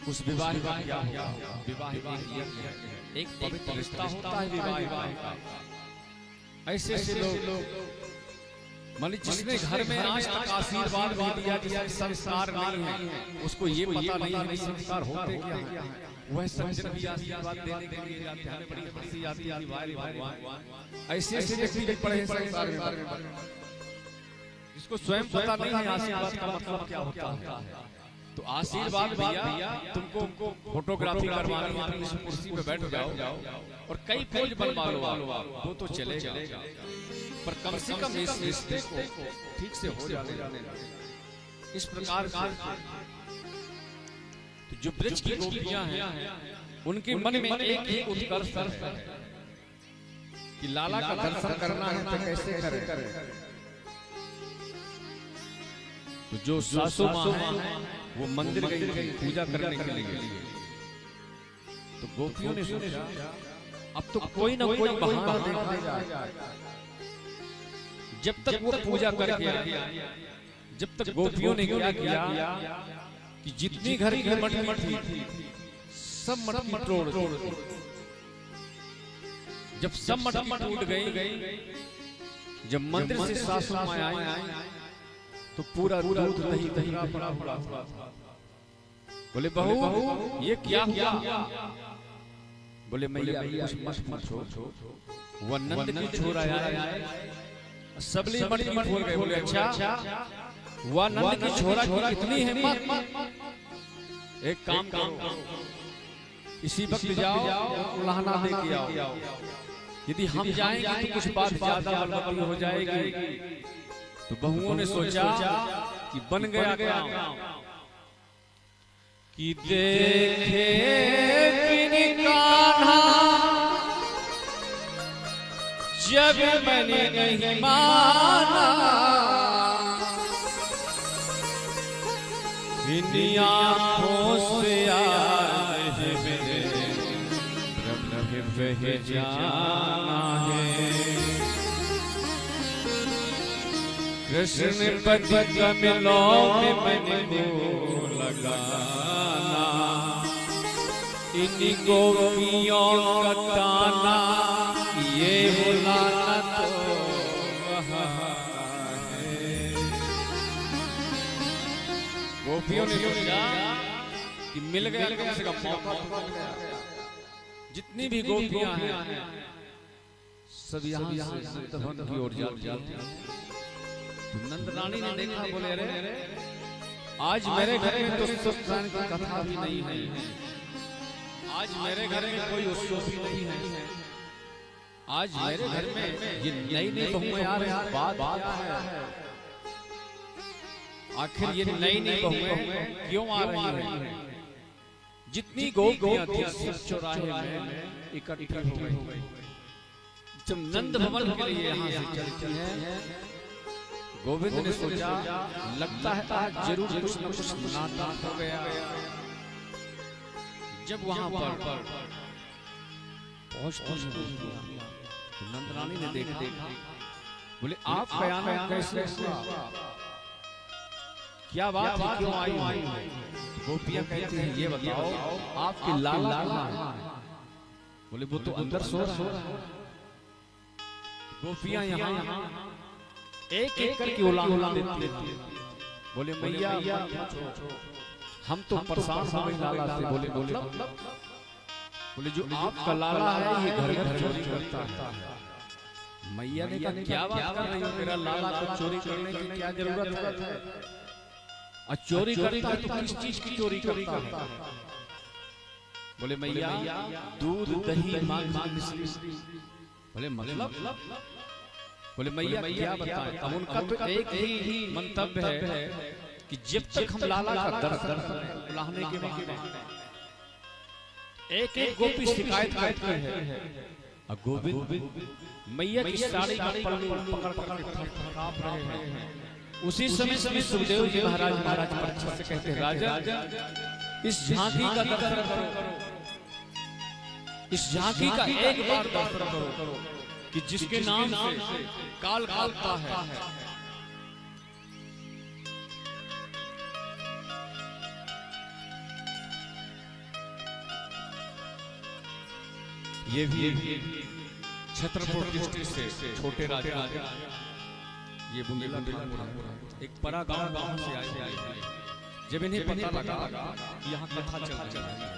उस विवाह का क्या होगा? विवाह एक पवित्र रिश्ता होता है विवाह का। ऐसे ऐसे लोग मान जिसने घर में आज तक आशीर्वाद नहीं दिया, जिसमें संस्कार नहीं है, उसको ये पता नहीं है कि संस्कार होते क्या है। वह सज्जन भी आशीर्वाद देने के लिए जाते हैं, बड़ी खुशी आती है भगवान। ऐसे ऐसे व्यक्ति भी पड़े हैं संसार में जिसको स्वयं पता नहीं है आशीर्वाद का मतलब क्या होता है। तो आशीर्वाद भैया तुमको फोटोग्राफी करवानी है, इस कुर्सी पे बैठ जाओ और कई पोज बनवा लो, वो तो चलेगा, पर कम से कम इस रिश्ते को ठीक से हो जाने इस प्रकार से। तो जो ब्रज की गोपियां हैं उनके मन में एक ही उत्कर्ष है कि लाला का दर्शन करना है तो कैसे करें। तो जो सासू माँ है वो मंदिर गई थी पूजा करने के लिए, तो गोपियों ने सोचा अब तो कोई ना कोई बहाना देगा। जब तक वो पूजा करके आई, जब तक गोपियों ने क्या किया कि जितनी घर की मटकी थी सब मटकी तोड़ दी। जब सब मटकी टूट गई, जब मंदिर से सासू माँ आई तो पूरा दूध दही पड़ा हुआ था। बोले बहू ये क्या हुआ? बोले मैया कुछ मत पूछो, वो नंद की छोरा आया सबली मटकी फोड़ गए। बोले अच्छा वह नंद की छोरा की इतनी हिम्मत, एक काम करो इसी वक्त जाओ लहना दे के आओ। यदि हम जाएंगे तो कुछ बात ज्यादा बलवती हो जाएगी। तो बहुओं ने सोचा कि बन गया काम कि देखे बिन कान्हा जब मैंने नहीं माना, इन आँखों से आज मेरे ब्रह्म वह जाना है। कृष्ण पति कमलों में मैंने को लगाना, इन गोपियों का ताना ये बुलाना तो वहाँ है। गोपियों ने सोचा कि मिल गया कम से कम मौका तो मिल गया। जितनी भी गोपियां हैं सब यहाँ से नंदवन की ओर जाती हैं। नंद रानी ने देखा, बोले अरे आज मेरे घर में तो सत्यनारायण की कथा भी नहीं है, आज मेरे घर में कोई उत्सव भी नहीं है, आज मेरे घर में ये नई नई बहुएं आ रही हैं, बात क्या है? आखिर ये नई नई बहुएं क्यों आ रही हैं? जितनी गोपियां थी सब चौराहे में इकट्ठी हो गई। जब नंद भवन के लिए यहाँ से चलती है, गोविंद ने सोचा लगता है आज जरूर कुछ न कुछ नाटक हो गया। जब वहां पर पहुंचती तो नंद रानी ने देखा, बोले आप आना कैसे हुआ? क्या बात है, क्यों आई? गोपियां कहती हैं ये बताओ आपके लाला कहाँ है? बोले वो तो अंदर सो रहा है। गोपियां यहाँ एक एक करके उलाहना देती है। बोले मैया हम तो परेशान हो गए लाला से। बोले जो आपका लाला है ये घर घर चोरी करता है। मैया ने कहा क्या बात कर रही हो, मेरा लाला को चोरी करने की क्या जरूरत है? और चोरी करता है तो किस चीज की चोरी करता है? बोले मैया दूध दही माखन मिश्री। बोले मतलब? बोले मैया क्या बताएं? अब उनका तो एक ही मंतव्य है कि जब तक हम लाला का दर्शन लाने के बाद एक एक गोपी शिकायत करते हैं। और गोविंद मैया की साड़ी का पल्लू पकड़ पकड़ कांप रहे हैं। उसी समय सुखदेव जी महाराज परीक्षित से कहते हैं राजा इस झांकी का दर्शन करो, इस झांकी का एक बार दर्शन करो कि जिसके नाम से काल कालता है। ये भी छतरपुर डिस्ट्रिक्ट से छोटे राजा ये बुंदेलखंड एक परा गांव से आए। जब इन्हें पता लगा कि यहाँ कथा चल रही है,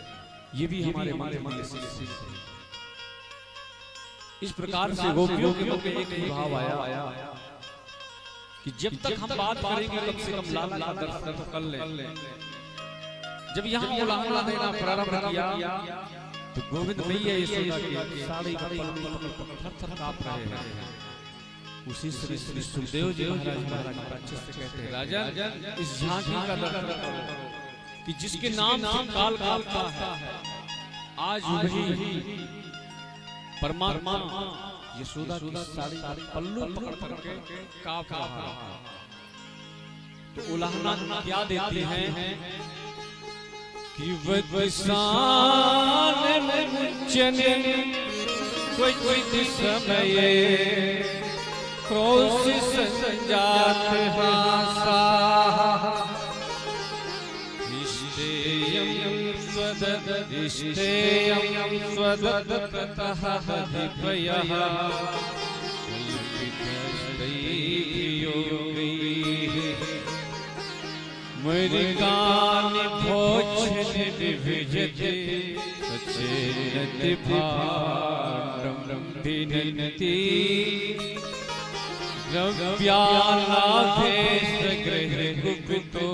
ये भी हमारे मन से इस प्रकार से गोपियों के मन में एक भाव आया कि जब तक हम बात करेंगे कम से कम लाला का दर्शन कर लें। जब यहाँ उलाहना देना प्रारंभ किया तो गोविंद भैया यशोदा के साड़ी थर कांप रहे हैं। उसी समय श्री सुखदेव जी महाराज अच्छे से कहते हैं, राजन इस झांकी का दर्शन करो कि जिसके नाम से काल कांपता है, आज वही परमात्मा यशोदा की साड़ी पल्लू पकड़ करके कांप रहा है। तो उलाहना क्या देती हैं कि वदसान मुंचने कोई समय क्रोध संजात हासा इष्टेयं स्वदत्तः हरिपयः मृगानि भोजने विविजते सचेनति भाण्डं भिनन्ति द्रव्यालाभे सगृहे कुपितो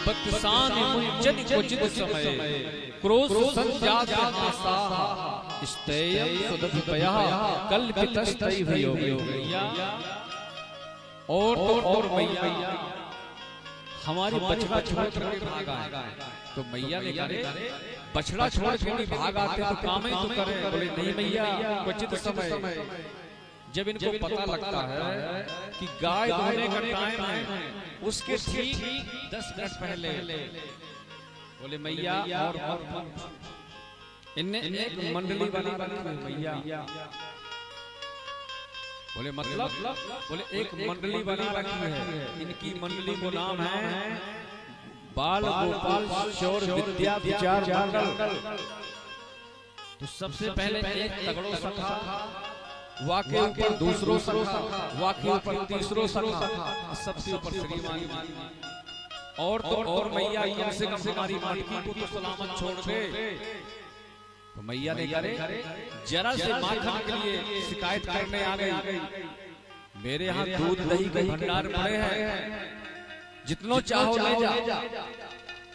बत्सान मुंचन क्वचित समय क्रोध संजात हासा इष्टेयं सुदत्तपयः कल्पितस्तैर्यो भैया। और मैया हमारी बछड़ा छोड़ के भागा है, तो मैया ने कहा बछड़ा छोड़ के भाग आते तो काम ही तो करे। बोले नहीं मैया, क्वचित समय जब इनको पता लगता है कि गाय धोने का टाइम है, उसके ठीक 10 मिनट पहले बोले मैया और इनने एक मंडली बना रखी है मैया। बोले मतलब बोले एक मंडली बना रखी है, इनकी मंडली को नाम है बाल गोपाल शौर विद्या विचार मंडल। तो सबसे पहले एक तगड़ो सखा, वाके ऊपर दूसरो सखा, वाके ऊपर तीसरो सखा, सबसे ऊपर श्रीमान। और तो और मैया कम से कम हमारी मटकी को तो सलामत छोड़ दे। तो मैया ने कहा जरा से माखन के लिए शिकायत करने आ गई, मेरे यहाँ दूध दही के भंडार पड़े हैं, जितनो चाहो ले जा।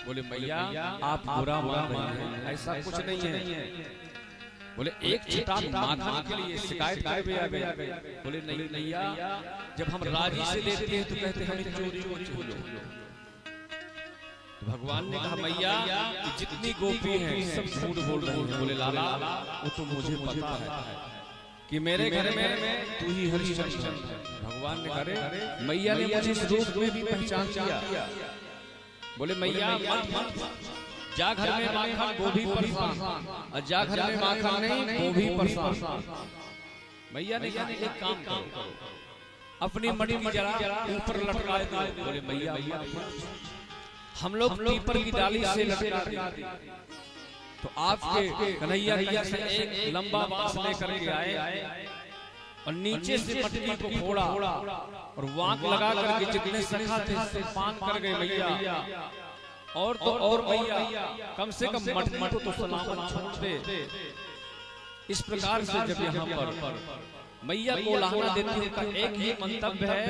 बोले मैया आप बुरा मान रही हैं, ऐसा कुछ नहीं है। बोले एक छटाक माखन के लिए शिकायत करने आ गई। बोले नहीं मैया, जब हम राजी से देते हैं तो कहते हैं हमें चोरी को छोड़ो। तो भगवान ने कहा मैया जितनी गोपी हैं सब झूठ बोल रही हैं। बोले लाला वो तो मुझे पता है कि मेरे घर में तू ही हरिश्चंद्र है। भगवान ने कहा मैया ने मुझे इस रूप में भी पहचान किया। बोले मैया मत जा घर में माखन वो भी परेशान, और जा घर में माखन नहीं वो भी परेशान। मैया ने कहा एक काम करो, अपनी मटकी जरा ऊपर लटका दो। बोले मैया हम लोग पीपल की डाली से लटका दी, तो आपके कन्हैया भैया से एक लंबा बांस लेकर के आए और नीचे से मटकी को फोड़ा और वांक लगा करके जितने सखा थे पान कर गए मैया। और तो और मैया कम से कम मटकी को तो सलामत छोड़ दे। इस प्रकार से जब यहाँ पर मैया को लाना देती है, का एक ही मंतव्य है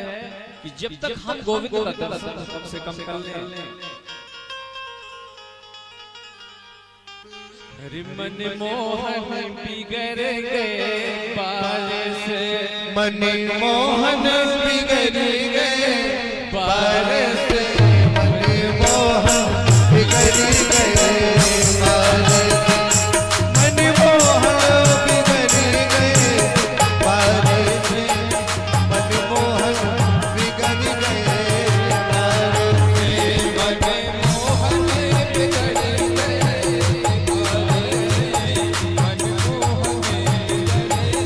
कि जब तक हम गोविंद का दर्शन कम से कम कर लें। मन मोहन बिगड़ गए बाल से, मन मोहन बिगड़ गए बाल से, मन मोहन बिगड़ गए बाल से, मन मोहन बिगड़ गए बाल से, मन मोहन बिगड़ गए बाल से, मन मोहन बिगड़ गए।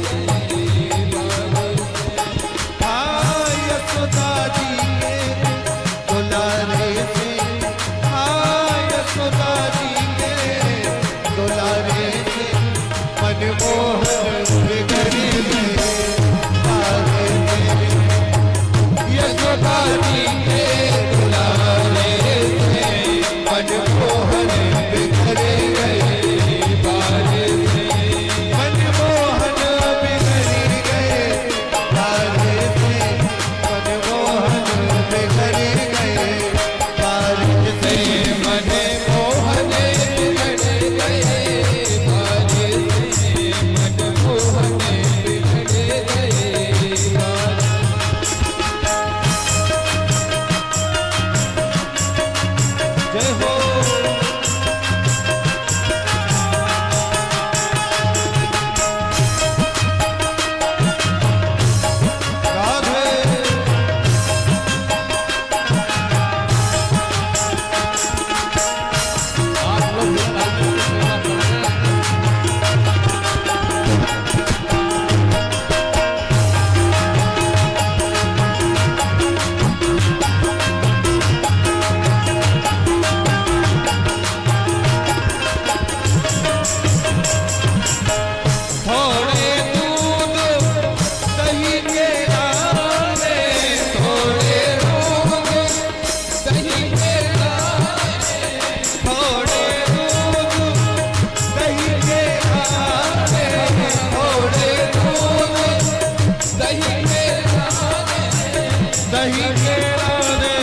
दही केरा रे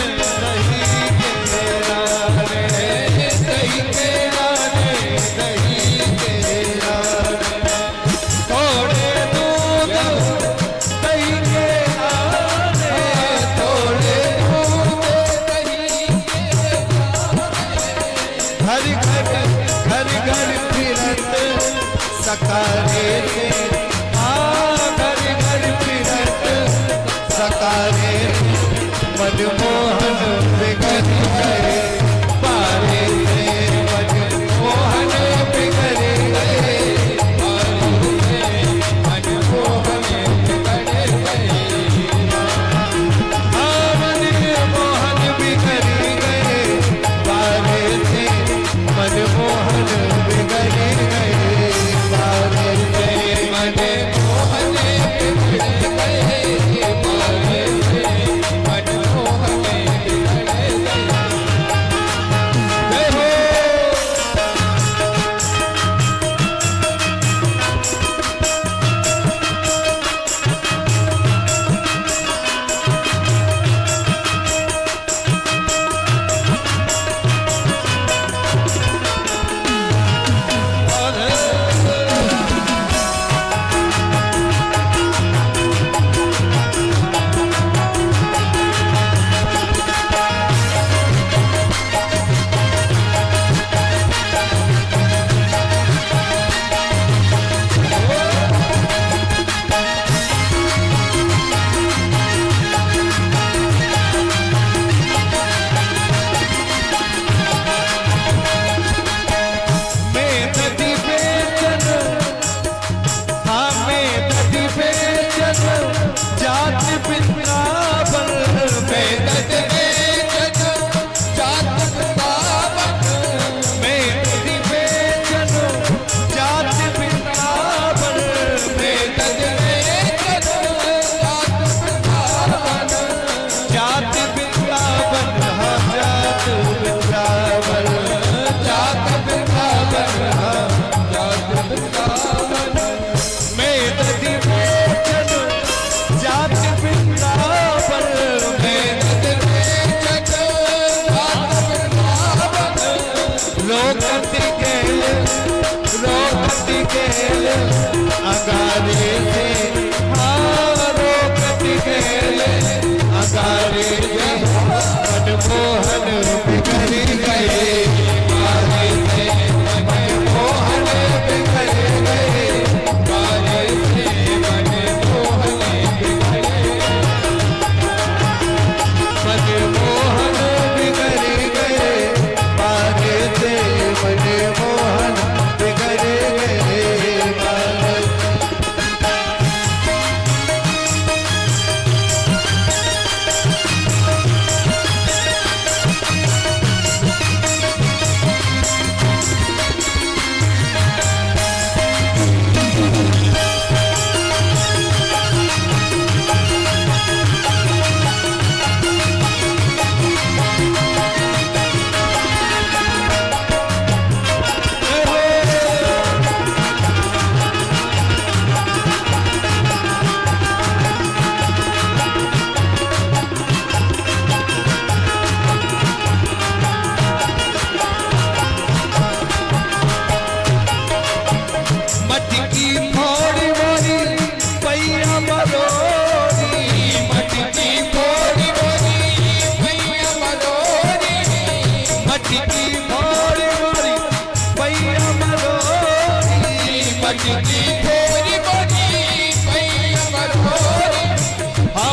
दही केरा रे दही केरा रे दही केरा थोड़े दूध दही केरा रे थोड़े दूध दही केरा घर घर फिरत सकारे से घर घर फिरत सकारे मनमोहन बिगड़ गए पारे से मनमोहन बिगड़ गए पारे से मनमोहन बिगड़ गए मनमोहन बिगड़ गए पारे से मनमोहन बिगड़ गए पारे से मनमोहन बिगड़ गए पारे से मनमोहन बिगड़ गए। अगारे से रोकती खेले अगारे से मनमोहन बिगड़ गए पारे से मनमोहन बिगड़ गए पारे से मनमोहन बिगड़ गए मनमोहन बिगड़ गए पारे से मनमोहन बिगड़ गए पारे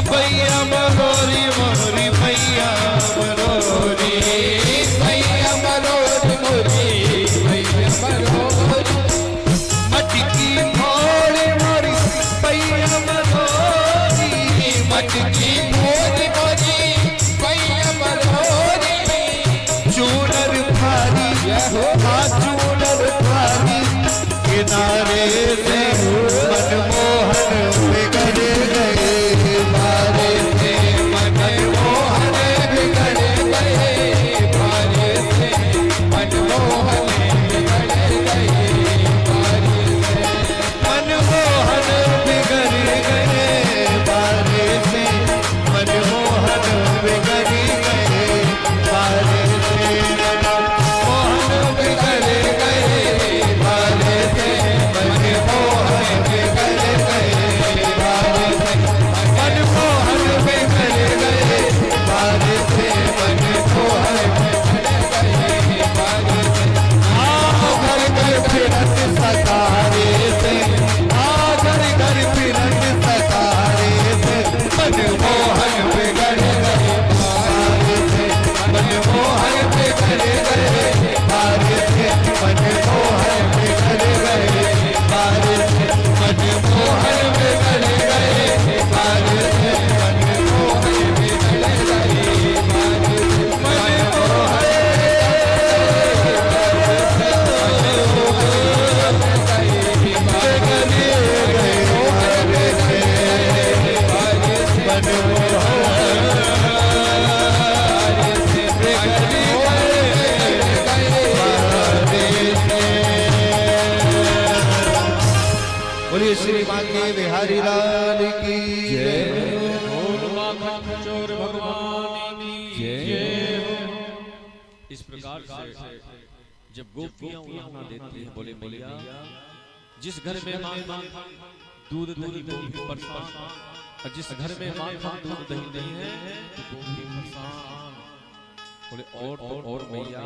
भैया मरोरी मोरी भैया मरोरी भैया मरोरी मोरी भैया मरोरी मटकी भोरी मोरी भैया मरोरी मटकी भोरी मोरी भैया मरोरी चूनर भारी चूनर भारी किनारे से मनमोहन बिगड़ गए पारे से मनमोहन बिगड़ गए पारे से मनमोहन बिगड़ गए पारे से मनमोहन बिगड़ गए पारे से मनमोहन बिहारी लाल की जय। बोल माखन चोर भगवान की जय। इस प्रकार से जब गोपियां उलाहना देती हैं, बोले मैया जिस घर में माखन दूध दही गोपी परेशान, और जिस घर में माखन दूध दही नहीं है तो गोपी परेशान। बोले और मैया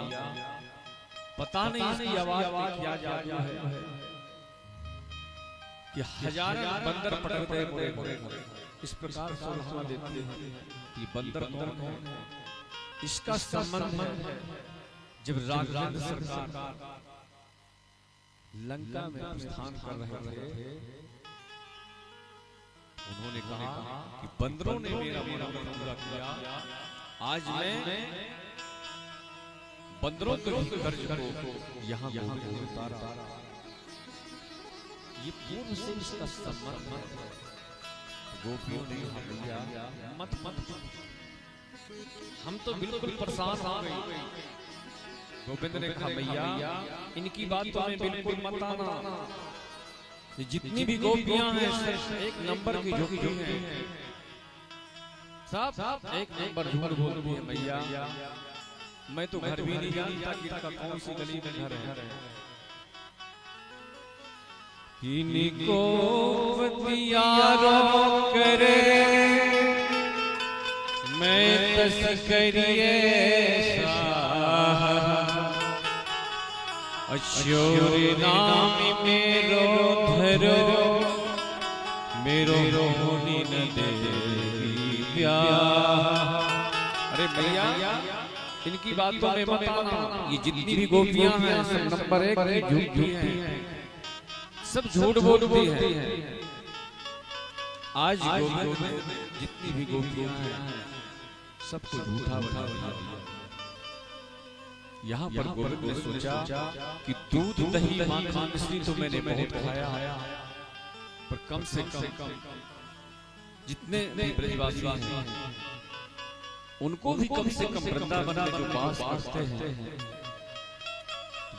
पता नहीं इसकी आवाज में क्या जादू है कि हजारों बंदर पटकते हैं मोरे। इस प्रकार से उलाहना देती है कि बंदर कौन है। इसका संबंध है जब राघवेंद्र सरकार लंका में प्रस्थान कर रहे थे, उन्होंने कहा कि बंदरों ने मेरा मनोरथ पूरा किया, आज मैं बंदरों के कर्ज को यहाँ उतारा। ये पूर्व से इसका संबंध है। गोपियों ने कहा मत हम तो बिल्कुल परेशान हो गए। गोविंद ने कहा मैया इनकी बातों में बिल्कुल मत आना। जितनी भी गोपियां हैं एक नंबर की झोंकी हैं, सब एक नंबर झूठ बोलती है। मैया मैं तो घर भी नहीं जानता कि इनका कौन सी गली में घर है। इनको बतियारो करे मैं तस्करिए अश्योरी नाम मेरो धरो मेरो होनी न देवी प्यार। अरे भैया इनकी बातों में मत आना। ये जितनी भी गोपियां हैं सब नंबर एक की झूठी हैं, सब झूठ बोलती हैं। आज गोविंद में जितनी भी गोपियां हैं सबको झूठा बना दिया। यहाँ पर गोविंद ने सोचा कि दूध दही माखन मिश्री तो मैंने बहुत खाया, पर कम से कम जितने भी ब्रजवासी हैं उनको भी कम से कम वृंदावन में जो वास करते हैं,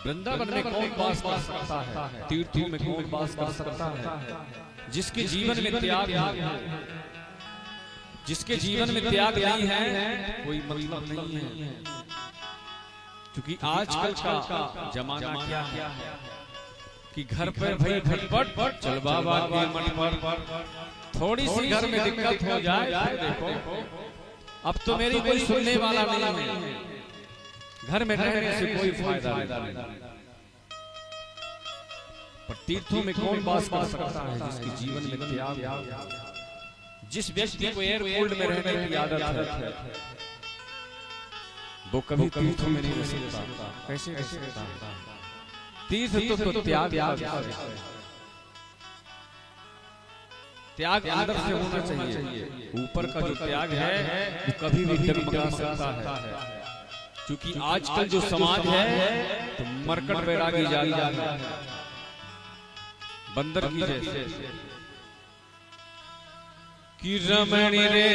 वृंदावन में कौन वास कर सकता है, तीर्थों में कौन वास कर सकता है, जिसके जीवन में त्याग है, जिसके जीवन में त्याग नहीं है कोई मतलब नहीं है। क्योंकि आजकल का जमाना क्या है कि घर पर भाई झटपट चल बाबा के मन पर थोड़ी सी घर में दिक्कत हो जाए देखो अब तो मेरी कोई सुनने वाला नहीं है, घर में रहने से कोई फायदा नहीं। पर तीर्थों में कौन वास कर सकता है जिसके जीवन में त्याग, जिस व्यक्ति को एयरपोर्ट में रहने की आदत है वो कभी तीर्थों में नहीं रह सकता। कैसे रह सकता? तीर्थ तो त्याग त्याग अंदर से होना चाहिए। ऊपर का जो त्याग है वो कभी भी डगमगा सकता है। क्योंकि आजकल जो समाज है तो मरकट बैरागी जाता है बंदर की जैसे कि रमणी रे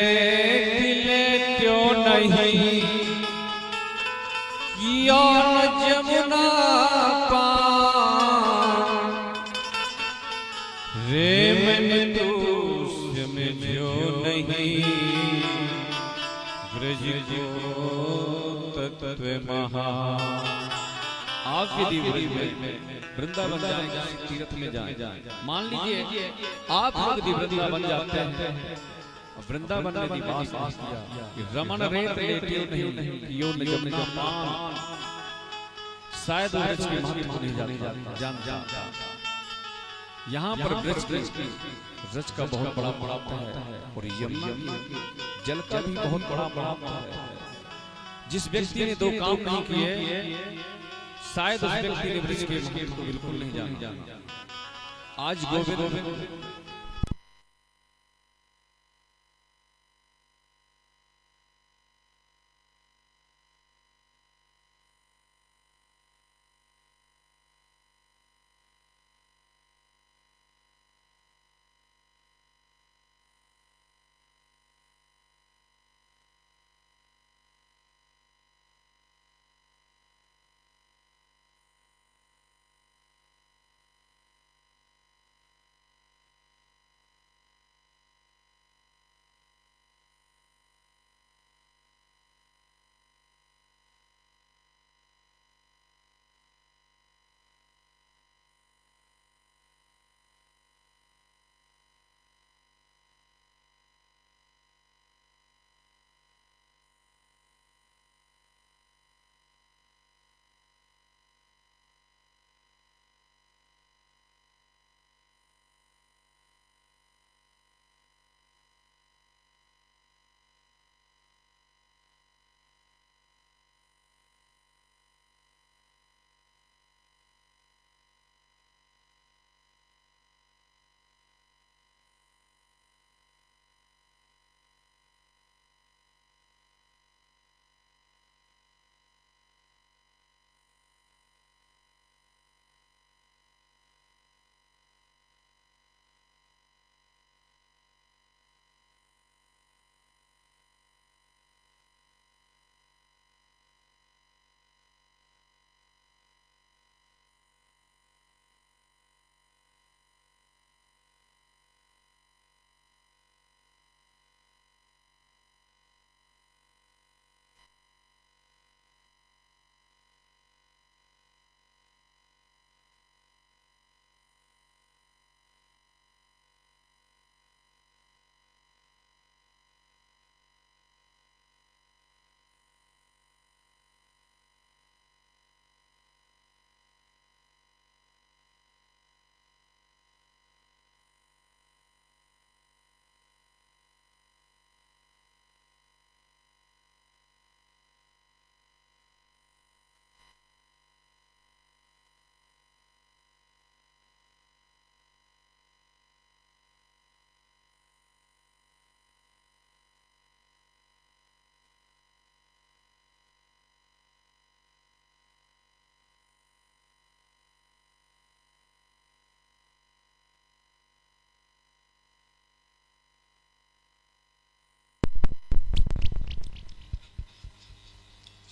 दिले क्यों नहीं किया जमुना पार रे मन तू समझो नहीं ब्रज को तत्व महा। आप यदि वृंदावन जाएंगे तीर्थ में जाएं, मान लीजिए आप लोग वृंदावन जाते हैं, वृंदावन में निवास किया, रमण रेत लेटियो नहीं कियो निगम निगम पान, शायद ब्रज के महत्व नहीं जानता। यहाँ पर ब्रज का बहुत बड़ा महत्व है और यमुना जल का भी बहुत बड़ा महत्व है। जिस व्यक्ति ने दो काम नहीं किए शायद उस व्यक्ति ने ब्रज के महत्व को बिल्कुल नहीं जाना। आज गोविंद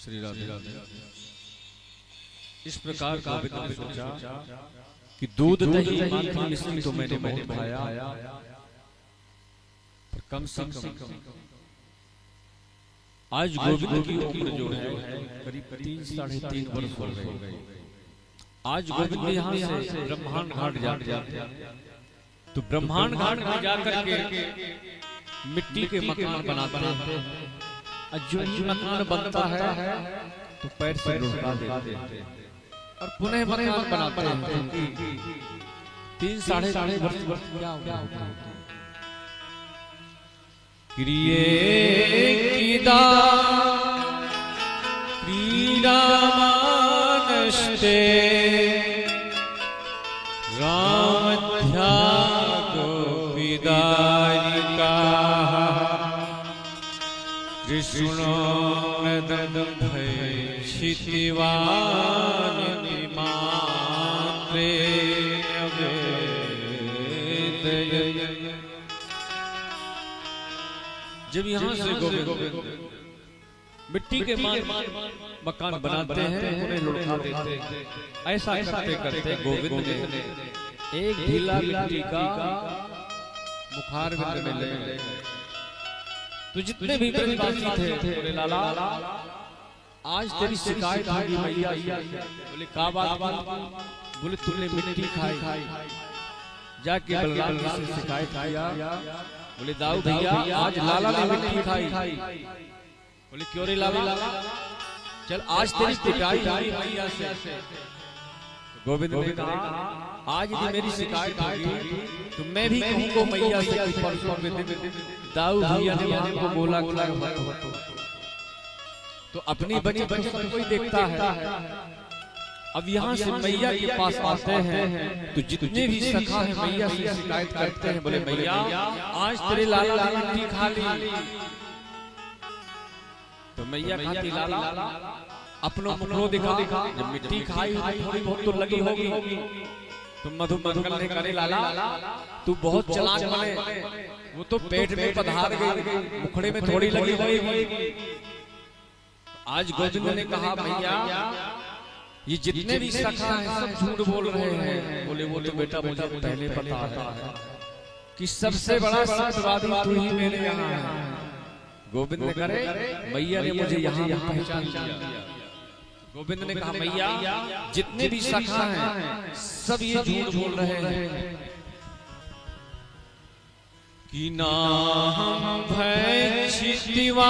श्री राधे राधे। इस प्रकार गोविंद ने सोचा कि दूध दही माखन मिश्री तो मैंने बहुत खाया, पर कम से कम आज गोविंद की उम्र जो है करीब 3-3.5 वर्ष हो गए। आज गोविंद यहाँ से ब्रह्मांड घाट जाते, तो ब्रह्मांड घाट में जाकर के मिट्टी के मकान बनाते हैं। जो मकान बनता है तो पैर से लुढ़का देते हैं और पुनः मकान बनाते हैं। 3-3.5 वर्ष क्या होता है। क्रिये किदा क्रीडा मानस्ते राम ध्यागो विदारिका कृष्णो नदभय क्षितिवान मात्रे जब यहाँ से गोविंद मिट्टी के मकान बनाते हैं, उन्हें लुढ़का देते हैं। ऐसा करते करते गोविंद ने एक ढीला मिट्टी का मुखार में ले। तो जितने भी ब्रजवासी थे बोले लाला आज तेरी शिकायत होगी मैया। बोले का बात? बोले तुमने मिट्टी खाई। जाके बलराम जी से शिकायत किया। बोले दाऊ भैया आज लाला ने मिट्टी खाई। बोले क्यों रे लाला? चल आज तेरी पिटाई होगी मैया से। गोविंद ने कहा आज यदि मेरी शिकायत होगी तो मैं भी कहूँगा मैया से कि परसों के दिन दाऊ भैया ने हमको बोला तो अपनी बनी बनी सब कोई देखता है। अब यहाँ से मैया के पास आते हैं तो जितने भी सखा है मैया से शिकायत करते हैं। बोले मैया आज तेरे लाला ने मिट्टी खा ली। तो मैया कहती लाला अपनों मुखो दिखा, जब मिट्टी खाई थोड़ी बहुत तो लगी होगी। तो मधु मंगल ने करे लाला तू बहुत चालाक बने, वो तो पेट में पधार गई, मुखड़े में थोड़ी लगी होगी। आज गोविंद ने कहा भैया ये जितने भी सखा हैं सब झूठ बोल रहे हैं। बोले वो तो बेटा मुझे पहले पता है कि सबसे बड़ा सत्यवादी तू ही मेरे यहाँ है। गोविंद ने करे मैया ने मुझे यहाँ पहचान लिया। गोविंद ने कहा मैया जितने भी सखा हैं सब ये झूठ बोल रहे हैं कि ना हम भय क्षितिवाना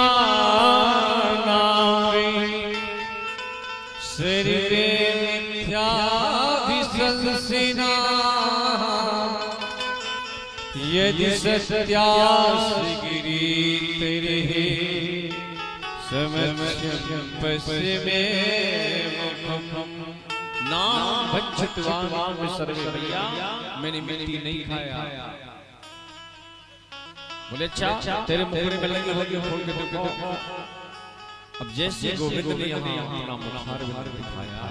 शरीरे मिथ्या विसंसिना यदि सत्यास गिरी तेरे पश्चिमे मुखम नाम भक्षितवान सर्वे भैया मैंने मिट्टी नहीं खाया। बोले अच्छा तेरे मुखड़े में लगी होगी खोल के देखो। अब जैसे गोविंद ने यहाँ अपना मुखार दिखाया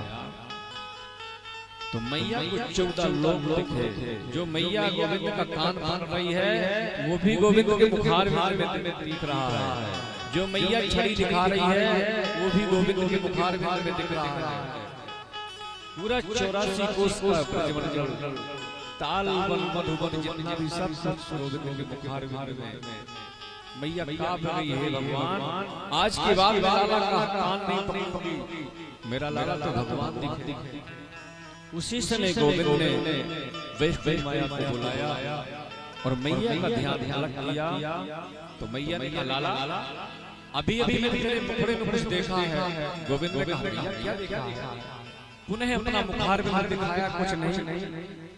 तो मैया को 14 लोग दिखे। जो मैया गोविंद का कान बांध रही है वो भी गोविंद के मुखार में दिख रहा है। जो मैया छड़ी दिखा रही है वो भी गोविंद के मुखार में दिख रहा है। पूरा 84 कोस का प्रज्वलन ताल वन मधुबन जितना भी सब गोविंद के मुखार में मैया कांप रही है। भगवान आज के बाद लाला का कान नहीं पकड़ी, मेरा लाला तो भगवान दिखे। उसी समय गोविंद ने वैष्णवी माया को बुलाया और मैया का ध्यान अलग किया। तो मैया ने कहा लाला अभी अभी मैंने तेरे मुखड़े में कुछ देखा है। गोविंद ने कहा मैया क्या देखा? पुनः अपना मुखार में दिखाया कुछ नहीं।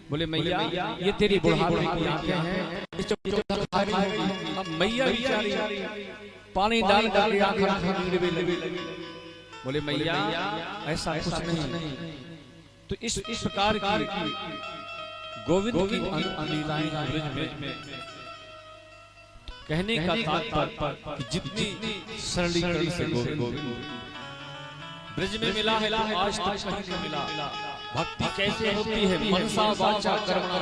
बोले मैया ये तेरी बुढ़ापे की आंखें हैं। अब मैया बेचारी पानी डाल डाल आंखें। बोले मैया ऐसा कुछ नहीं। तो इस प्रकार की गोविंद की लीलाएं में कहने का तात्पर्य कि जितनी सरलीकरण से गोविंद ब्रज में मिला है तो आज तक कहीं नहीं मिला। भक्ति कैसे होती है? मनसा वाचा कर्मणा,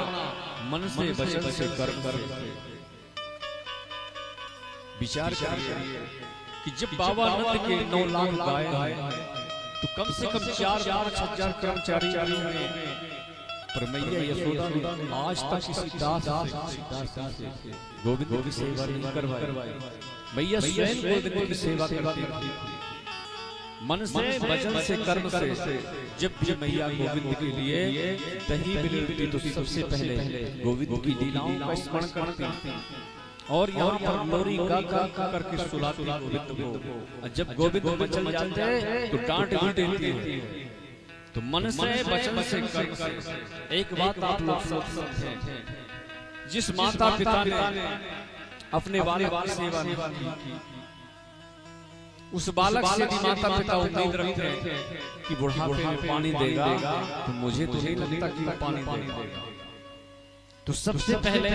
मन से वचन से कर्म से। विचार करिए कि जब बाबा नंद के 9 लाख गाय तो कम से कम 4-5 हजार कर्मचारी हुए, पर मैया यशोदा ने आज तक किसी दास से गोविंद की सेवा नहीं करवाई। मैया स्वयं गोविंद की सेवा करती थी, मन से, वचन से, कर्म से। जब भी मैया गोविंद के लिए दही मिलती तो सबसे पहले गोविंद की लीलाओं का स्मरण करती और यहाँ पर लोरी गा करके सुलाती गोविंद को। जब गोविंद मचल जाते तो डांट भी देती है। तो मन से, वचन से, कर्म से। एक बात आप लोग समझ सकते हैं, जिस माता पिता ने अपने बालक की सेवा नहीं की, उस बालक से भी माता पिता उम्मीद रखते हैं कि बुढ़ापे में पानी देगा, तो मुझे तो नहीं लगता कि वो पानी देगा। तो सबसे पहले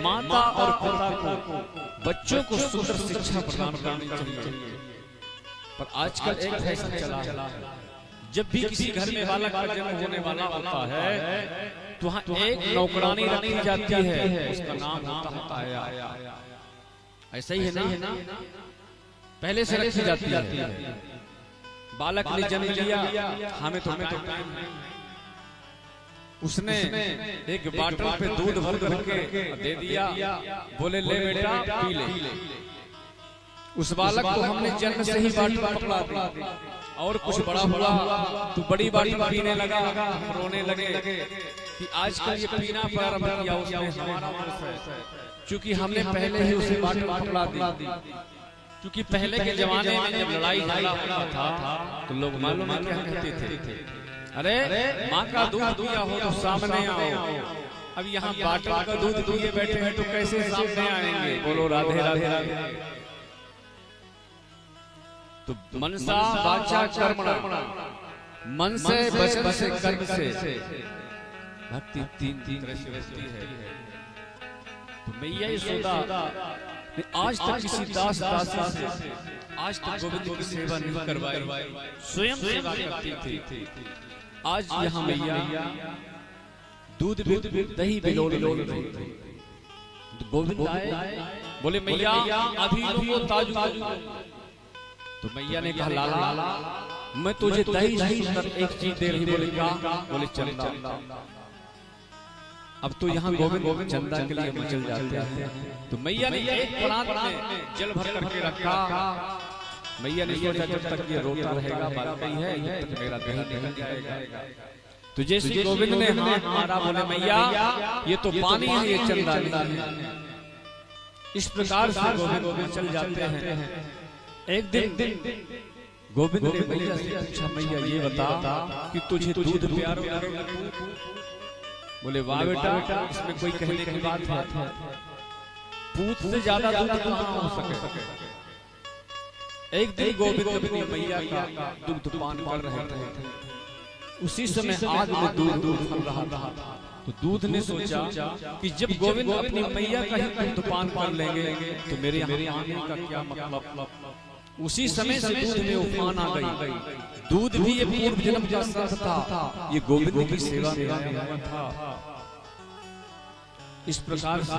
माता और पिता को, बच्चों को सुंदर शिक्षा प्रदान करनी चाहिए। पर आजकल एक फैशन चला है, जब भी किसी घर में बालक का जन्म होने वाला होता है तो वहाँ एक नौकरानी रखी जाती है, उसका नाम होता है। ऐसा ही है ना, पहले से रखी जाती है। बालक ने जन्म लिया, हमें तो टाइम है। उसने एक बाटल पे दूध भर के दे दिया, बोले ले बेटा पी ले। उस बालक को हमने जन्म से ही बाटल पकड़ा दी, और कुछ बड़ा हुआ तो बड़ी बाटल पीने लगा। हम रोने लगे कि आजकल ये पीना प्रारंभ किया उसने हमारा दोष है, क्योंकि हमने पहले ही उसे बाटल पकड़ा दी। क्योंकि पहले के जमाने में जब लड़ाई झगड़ा होता था तो लोग मालूम है क्या कहते थे, अरे माँ का दूध दिया हो तो सामने आओ। अब यहाँ बाटल का दूध दिए बैठे हैं तो कैसे सामने आएंगे? बोलो राधे राधे। तो मनसा वाचा कर्मणा, मन से, वचन से, कर्म से भक्ति तीन तरह से होती है। तो मैया यशोदा ने आज तक किसी दास दासी से आज तक गोविंद की सेवा नहीं करवाई, स्वयं सेवा करती थी। आज यहाँ मैया दूध दही बिलोल रही थी। गोविंद आए, बोले मैया अभी लोगो ताजू। तो मैया ने कहा लाला मैं तुझे दही सुंदर एक चीज दे रही। बोले क्या? बोले चंदा। अब तो यहाँ गोविंद चंदा के लिए मचल जाते हैं। तो मैया ने एक परात में जल भर करके रखा। मैया ने सोचा जब तक ये रोता रहेगा बाकी है तब तक मेरा दही निकल जाएगा। तो जैसे गोविंद ने हाथ मारा, बोले मैया ये तो पानी है, ये चंदा नहीं है। इस प्रकार से गोविंद चल जाते हैं। एक दिन गोविंद ने मैया से पूछा, मैया ये बता कि तुझे दूध प्यारा लगता? बोले वाह बेटा, इसमें कोई कहने की बात है? पूत से ज्यादा दूध कहाँ हो सके। एक दिन गोविंद अपनी मैया का दूध पान कर रहे थे। उसी समय आग में दूध खल रहा था। तो दूध ने सोचा कि जब गोविंद अपनी मैया का ही दूध पान कर लेंगे तो मेरे यहाँ आने का क्या मतलब। उसी समय से दूध में उफान आ गई। दूध भी ये पूर्व जन्म का श्राद्ध था, ये गोविंद की सेवा में आया था। इस प्रकार से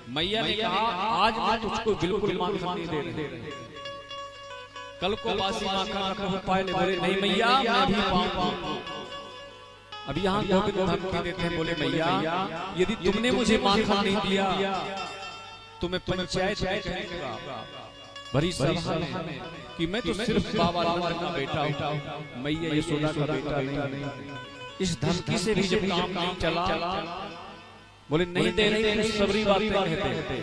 मैया ने कहा आज मैं तुझको बिल्कुल माखन नहीं दे रही, कल को बासी माखन रखो पाए। बोले नहीं मैया मैं भी पाऊंगा। अब यहाँ गोविंद भक्ति देते हैं। बोले मैया यदि तुमने मुझे माखन नहीं दिया तो मैं पंचायत में कहूंगा भरी सभा में कि मैं तो सिर्फ बाबा नंद का बेटा हूँ, मैया यशोदा का बेटा नहीं। इस धमकी से भी जब काम नहीं चला, बोले नहीं दे रही तो सबरी बातें कहते।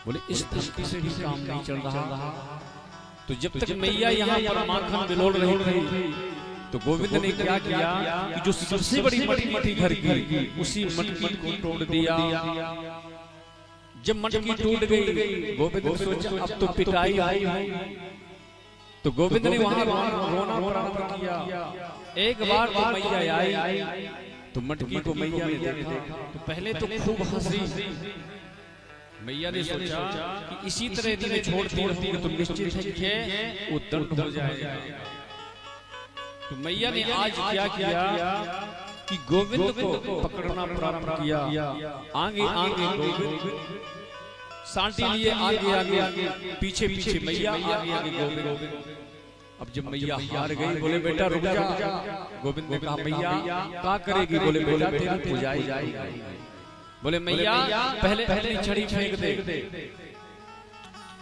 बोले इस धमकी से भी काम नहीं चल रहा। तो जब तक मैया यहाँ पर माखन बिलोड़ रही थी तो गोविंद ने क्या किया कि जो सबसे बड़ी मटकी घर की उसी मटकी को तोड़ दिया। जब मटकी टूट गई गोविंद ने सोचा अब तो पिटाई आई है। तो गोविंद ने वहां रोना प्रारंभ किया। एक बार तो मैया आई तो मटकी को मैया ने देखा तो पहले तो खूब हंसी। मैया ने सोचा कि इसी तरह यदि मैं छोड़ती रहूं तो निश्चित है कि वो दंड हो जाएगा। तो मैया ने आज क्या किया कि गोविंद को पकड़ना प्रारंभ किया। आगे आगे गोविंद सांटी लिए आगे आगे पीछे पीछे मैया, आगे आगे गोविंद। अब जब मैया हार गई, बोले बेटा रुक जा। गोविंद ने कहा मैया क्या करेगी? बोले बेटा तेरी पूजाई जाएगी। बोले मैया पहले अपनी छड़ी फेंक दे।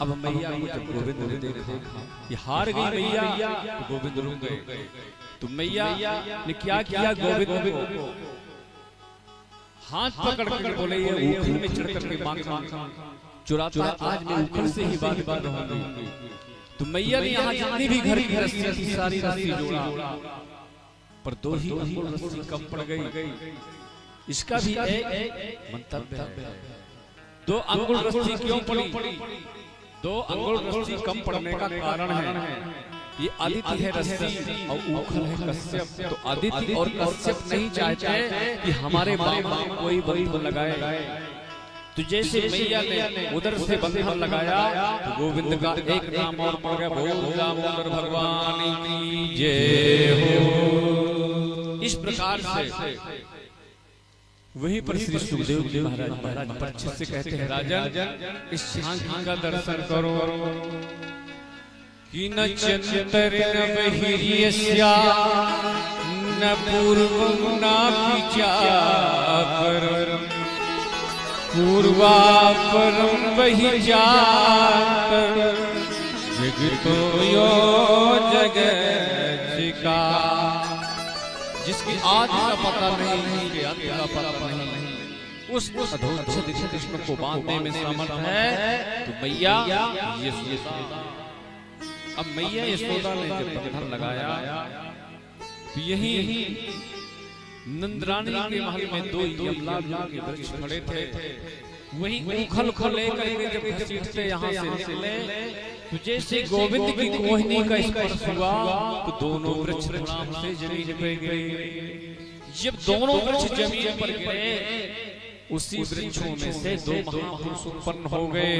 अब मैया को जब गोविंद ने देखा कि हार गई मैया, तो गोविंद रुक गए। तो मैया ने क्या किया? गोविंद को हाथ पकड़ कर बोले ये उखल में चढ़ करके मांग चुराता, आज मैं उखल से ही बात रहूंगी। तो मैया ने यहाँ जितनी भी घर की रस्सी थी सारी रस्सी जोड़ा, पर 2 ही अंगुल रस्सी कम पड़ गई। इसका भी एक मंतव्य है। 2 अंगुल रस्सी क्यों पड़ी? 2 अंगुल रस्सी कम पड़ने का कारण है ये आदित्य है रस्सी और उखल है कश्यप। तो आदित्य और कश्यप नहीं चाहते कि हमारे बाबा कोई बंधन लगाए। तो जैसे मैया ने उधर से बंधन लगाया, तो गोविंद का एक नाम और पड़ गया, बोल दामोदर भगवान की जय हो। इस प्रकार से वहीं पर श्री सुखदेव जी महाराज परीक्षित से कहते हैं, राजन इस झांकी का दर्शन करो कि न चंतर न बहिर्यस्या न पूर्वं न विचारं पूर्वापरं वही जात जगतो यो जगज्जिका। जिसकी आदि का पता नहीं, जिसके अंत का पता नहीं, उस अधोक्षज कृष्ण को बांधने में समर्थ है। तो मैया यशोदा, अब मैया यशोदा ने जब बंधन लगाया, तो यही नंदरानी के महल में 2 यमला के वृक्ष खड़े थे। वही उखल लेकर के जब घसीटते यहाँ से निकले, तो जैसे गोविंद की मोहिनी का स्पर्श हुआ, तो दोनों वृक्ष धड़ाम से जमीन पे गिरे। जब दोनों वृक्ष जमीन पर गिरे, उसी वृक्षों में से 2 महापुरुष उत्पन्न हो गए।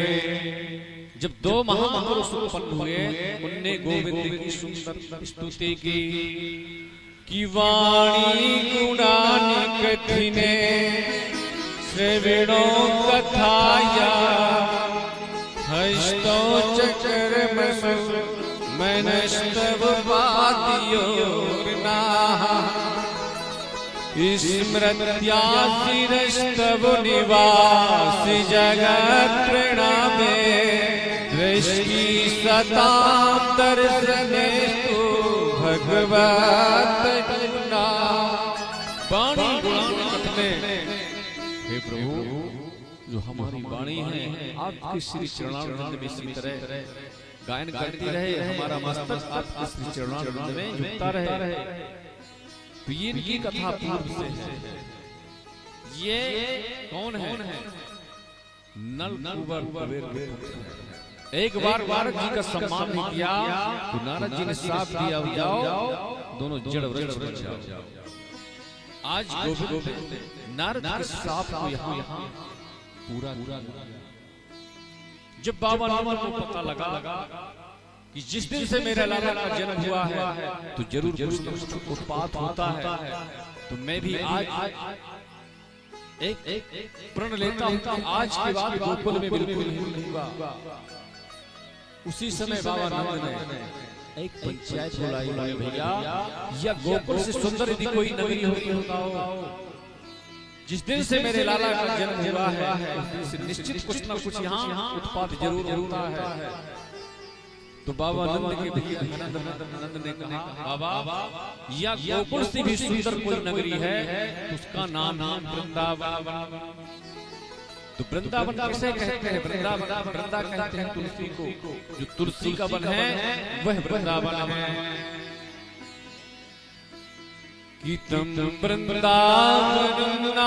जब 2 महापुरुष उत्पन्न हुए, उनने गोविंद की सुंदर स्तुति की कि वाणी गुणानि कथिने श्रवणो कथाया हस्तो चक्रमसु मनस्तव पादयोर्ना स्मृत्या शिरस्तव निवासि जगत् प्रणामे दृष्टि सतां दर्शनेषु भगवत गुणा। वाणी गुणानि कथने, हे प्रभु जो हमारी वाणी है आपके श्री चरणारविंद में इसी तरह गायन करती रहे, हमारा मस्तक आपके श्री चरणारविंद में झुकता रहे। तो ये इनकी कथा पूर्व से है। ये कौन है? नल कुंवर कुबेर। एक बार नारद जी का सम्मान नहीं किया, तो नारद जी ने साफ दिया, जाओ दोनों जड़ वृक्ष बन जाओ। आज गोविंद नारद के साफ को यहाँ पूरा। जब बाबा नंद को पता लगा कि जिस दिन से मेरे लाला का जन्म हुआ है, तो जरूर कुछ उत्पात होता है, तो मैं भी आज एक प्रण लेता हूँ, आज के बाद गोकुल में बिल्कुल नहीं रहूंगा। उसी समय बाबा नंद ने एक पंचायत बुलाई, भैया या गोकुल से सुंदर यदि कोई नगरी हो, जिस दिन से मेरे लाला का जन्म हुआ है, उस दिन से निश्चित कुछ न कुछ यहाँ उत्पात जरूर होता है। तो बाबा नंद के भैया नंद ने कहा, बाबा या गोकुल से भी सुंदर कोई नगरी है, उसका नाम वृंदावन। तो वृंदावन कैसे कहते हैं? वृंदा कहते हैं तुलसी को, जो तुलसी का वन है वह वृंदावन है। कि तम वृंदावन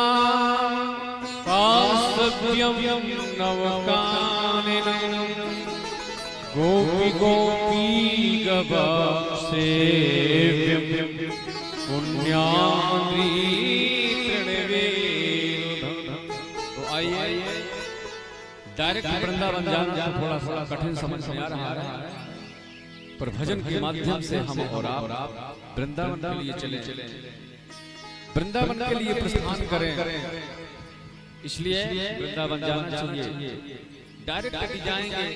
कासव्यम नवकाननं गोपी गोपी गवाक्षेव्यम पुण्याद्रि तृणवेणुधम्। तो आइए डायरेक्ट वृंदावन जाना थोड़ा सा कठिन समझ में आ रहा है, पर भजन के माध्यम से हम और आप वृंदावन के लिए चले, वृंदावन के लिए प्रस्थान करें। इसलिए वृंदावन जाना चाहिए। डायरेक्ट कटी जाएंगे।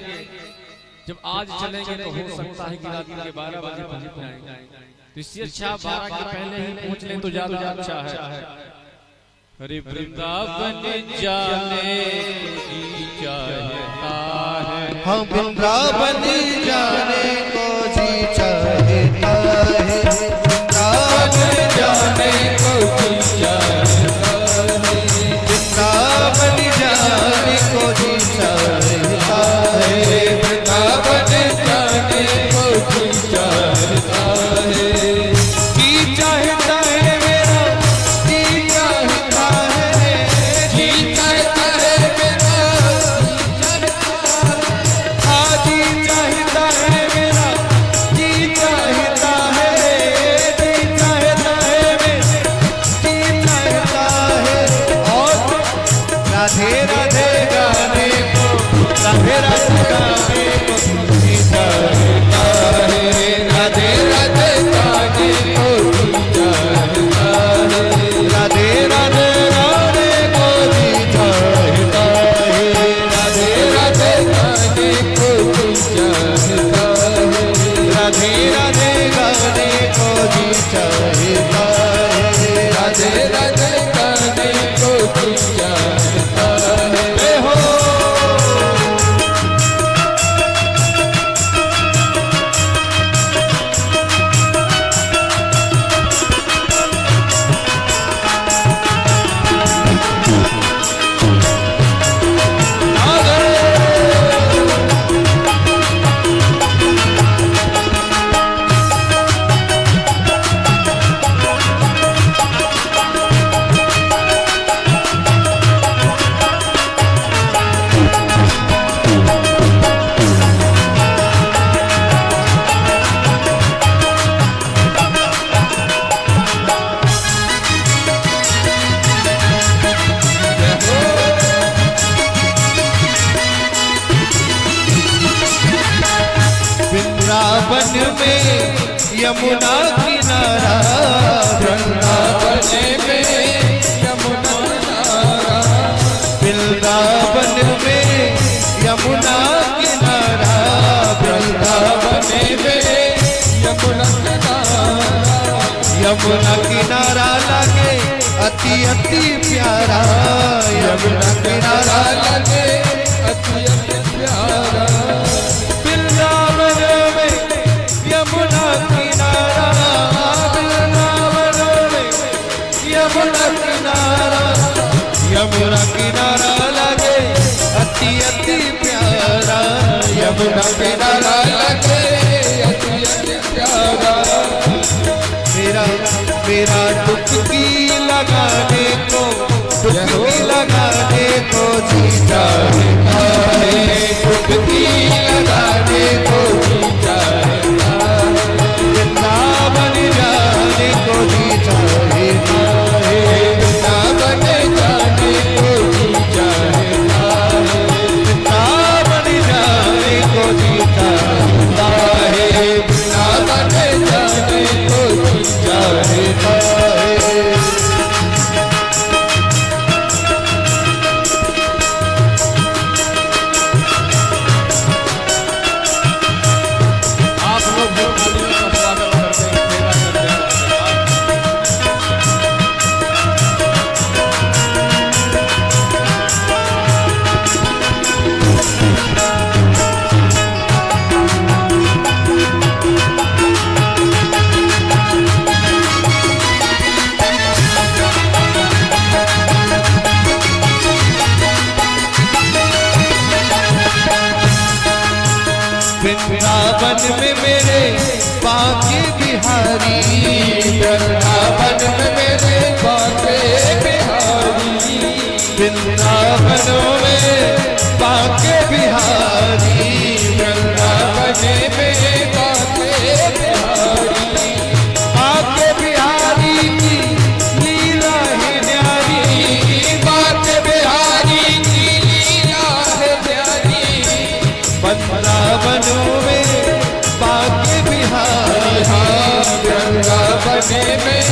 जब आज चलेंगे तो हो सकता है कि रात के 12 बजे पहुंच जाएंगे। तो इससे अच्छा 12 के पहले ही पहुंच लें तो ज्यादा अच्छा है। अरे वृंदावन जाने की चाहता है, हम वृंदावन जाने को जी चाहता है, वृंदावन जाने को जी चाहता है, वृंदावन जाने को जी चाहता है, वृंदावन जाने को जी चाहता है। जी चाहता है मेरा, जी चाहता है, जी चाहता है मेरा, जी चाहता है मेरा, जी चाहता है, जी चाहता है मेरा, जी चाहता है। और राधे राधे गाने को, राधे राधे गाने को जी चाहता है, राधे राधे गाने को जी चाहता है, राधे राधे गाने को जी चाहता है, राधे राधे गाने को जी चाहता है, राधे राधे गाने को जी चाहता है, राधे राधे गाने को जी चाहता है। हो वृंदावन में यमुना किनारा, वृंदावन में यमुना किनारा, वृंदावन में यमुना किनारा, वृंदावन में यमुना किनारा, यमुना किनारा लगे अति अति प्यारा, यमुना किनारा लगे अति अति प्यारा। वृंदावन में यमुना किनारा, वृंदावन में यमुना किनारा, यमुना किनारा लगे अति अति प्यारा, यमुना किनारा लगे अति अति प्यारा। मेरा मेरा डुबकी लगाने को, डुबकी लगाने को जी चाहता है, डुबकी लगाने को जी चाहता है, वृंदावन जाने को जी चाहता है, वृंदावन जाने को जी चाहता है, वृंदावन जाने को जी चाहता है, वृंदावन जाने को जी चाहता है। वृंदावन में मेरे बाके बिहारी, वृंदावन में मेरे बाके बिहारी, वृंदावन में बाके बिहारी, वृंदावन में बाके बिहारी, बाके बिहारी की लीला है न्यारी, बाके बिहारी की लीला है न्यारी। वृंदावन में बाके बिहारी, वृंदावन में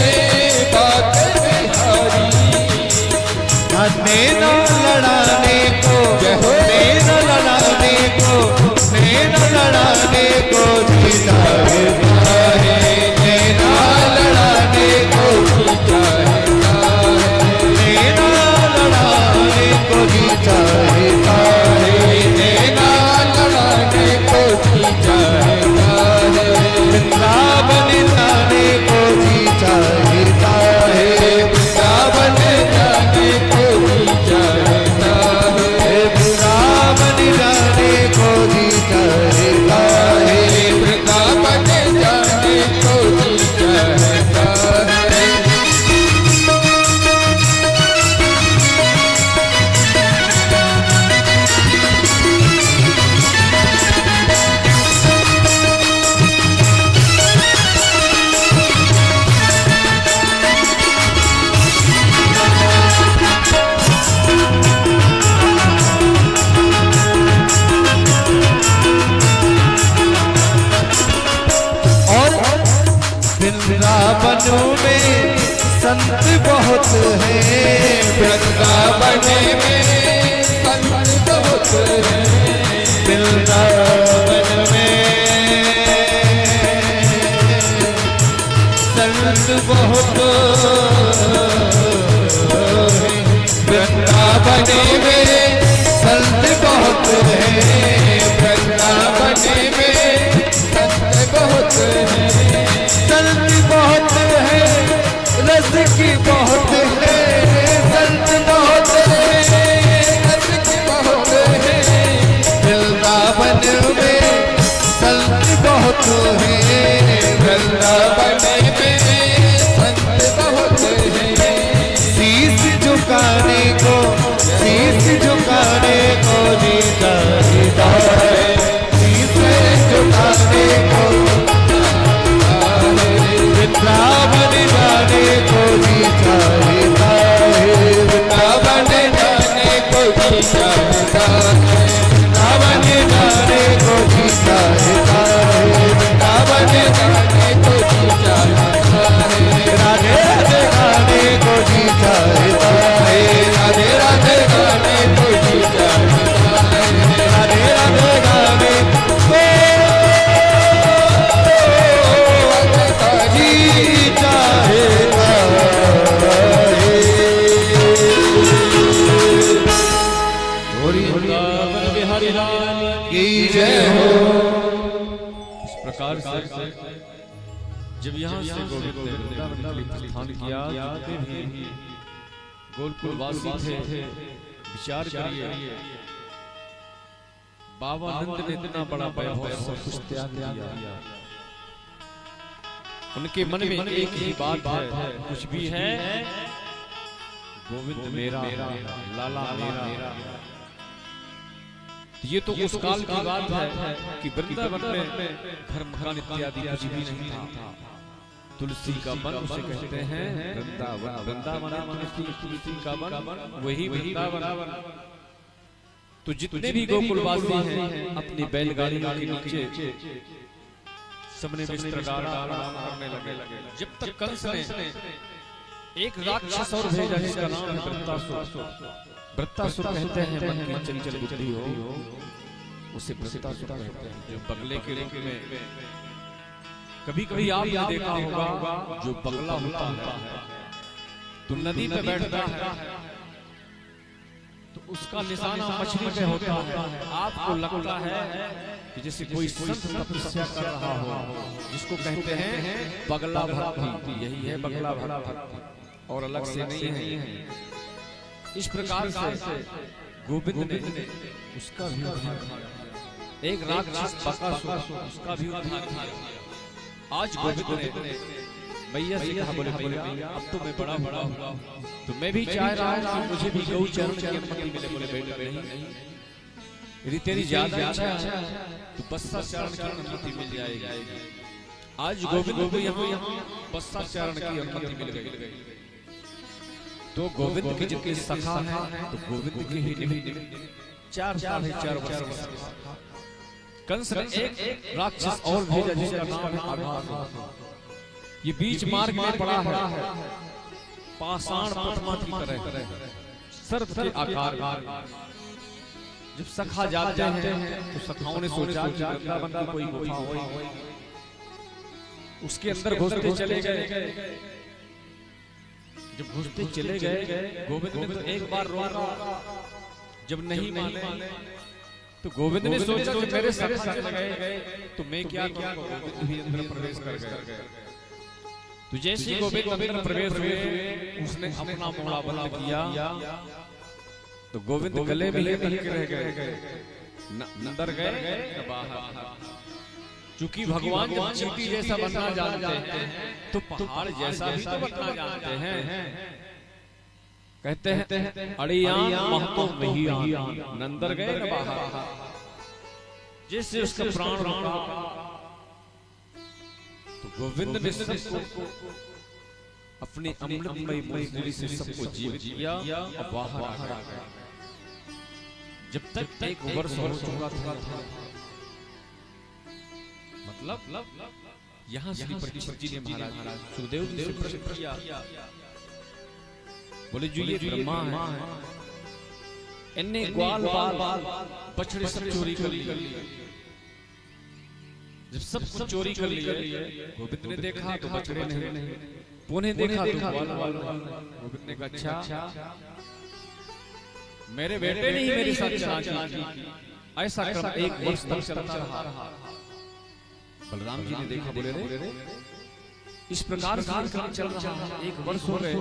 वृंदावन में संत बहुत हैं, वृंदावन में संत बहुत हैं, वृंदावन में संत बहुत वृंदावन में संत बहुत हैं, वृंदावन में संत बहुत हैं, संत बहुत है रस की बहुत है, संत बहुत है रस की बहुत है, वृंदावन में संत बहुत है, वृंदावन में संत बहुत है। शीश झुकाने को जीता जीता है, शीश झुकाने को वृंदावन जाने को जी चाहता है, वृंदावन जाने को जी चाहता है, वृंदावन जाने को जी चाहता है, वृंदावन जाने को जी चाहता है, राधे राधे गाने को जी चाहता है, राधे राधे गाने को जी चाहता है, राधे राधे गाने को प्रकार से जब यहाँ से गोविंद ने वृंदावन के लिए प्रस्थान किया, वे भी गोकुल वासी थे। विचार करिए, बाबा नंद ने इतना बड़ा वैभव सब कुछ त्याग दिया, उनके मन में एक ही बात है, कुछ भी है गोविंद मेरा, लाला मेरा। ये तो उस काल की बात है कि वृंदावन में घर मकान इत्यादि कुछ भी नहीं था। तुलसी का वन उसे कहते हैं वृंदावन, वृंदावन तुलसी का वन, वही वृंदावन। तो जितने भी गोकुलवासी हैं अपनी बैलगाड़ियों के नीचे सबने बिस्तर गाड़ा करने लगे। जब तक कंस ने एक राक्षस और भेजा जिसका नाम है वृत्तासुर। वृत्तासुर कहते हैं मन की चंचल बुद्धि हो, उसे वृत्तासुर कहते हैं, जो बगले के रूप में कभी कभी आपने देखा होगा जो बगला होता है तो नदी में बैठता है तो उसका निशाना मछली पे होता है। आपको लगता है कि जैसे कोई संत तपस्या कर रहा हो, जिसको कहते हैं बगला भक्ति, यही है बगला भक्ति और अलग से नहीं है। इस प्रकार से गोविंद ने उसका भी उद्धार किया, एक राक्षस बकासुर उसका भी उद्धार किया। आज गोविंद ने भैया से कहा, बोले भैया अब तो मैं बड़ा हुआ तो मैं भी चाह रहा हूं कि मुझे भी गौ चरण की अनुमति मिले। बोले बेटा नहीं, यदि तेरी ज्यादा इच्छा है तो बस्सा चरण की अनुमति मिल जाएगी। आज गोविंद को यहाँ बस्सा चरण की अनुमति मिल गई। तो गोविंद के जितने सखा हैं तो गोविंद के ही निमित्त 4-4.5 वर्ष कंस ने एक राक्षस और भेजा जिसका नाम है आघात। ये बीच मार्ग में पड़ा है, पाषाण प्रतिमा की तरह सर्प के आकार। जब सखा जाते हैं तो सखाओं ने सोचा कि वृंदावन की कोई गुफा होगी, उसके अंदर घुसते चले गए। जब घुसते चले गए गोविंद ने तो एक बार रोका, जब नहीं माने तो गोविंद ने सोचा कि मेरे सखा चले गए तो मैं क्या करूंगा। गोविंद भी अंदर प्रवेश कर गए। तो जैसे गोविंद अंदर प्रवेश हुए उसने अपना मोड़ा बंद किया तो गोविंद गले में ही तक रह गए, अंदर गए न बाहर। चूंकि भगवान जब चींटी जैसा बनना जानते हैं तो पहाड़ जैसा भी तो बनना जानते हैं। कहते हैं अड़ियान महतो महियान, नंदर गए न बाहर। जैसे उसका प्राण रुका तो गोविंद ने सबको अपनी अमृतमयी मुरली से सबको जीव दिया और बाहर आ गए। जब तक 1 वर्ष हो चुका था, मतलब यहाँ श्री परीक्षित जी ने महाराज सुखदेव जी से प्रश्न किया, बोले जो ये ब्रह्मा है, इनने ग्वाल बाल बछड़े सब चोरी कर लिए। जब सब कुछ चोरी कर लिए, गोविंद ने देखा तो बछड़े नहीं, पुणे देखा तो ग्वाल। गोविंद ने कहा अच्छा, मेरे बेटे ने ही मेरे साथ चालाकी की। ऐसा क्रम एक वर्ष तक चलता रहा। बलराम जी ने देखा, बोले रे इस प्रकार क्रम चल रहा है, एक वर्ष हो गए।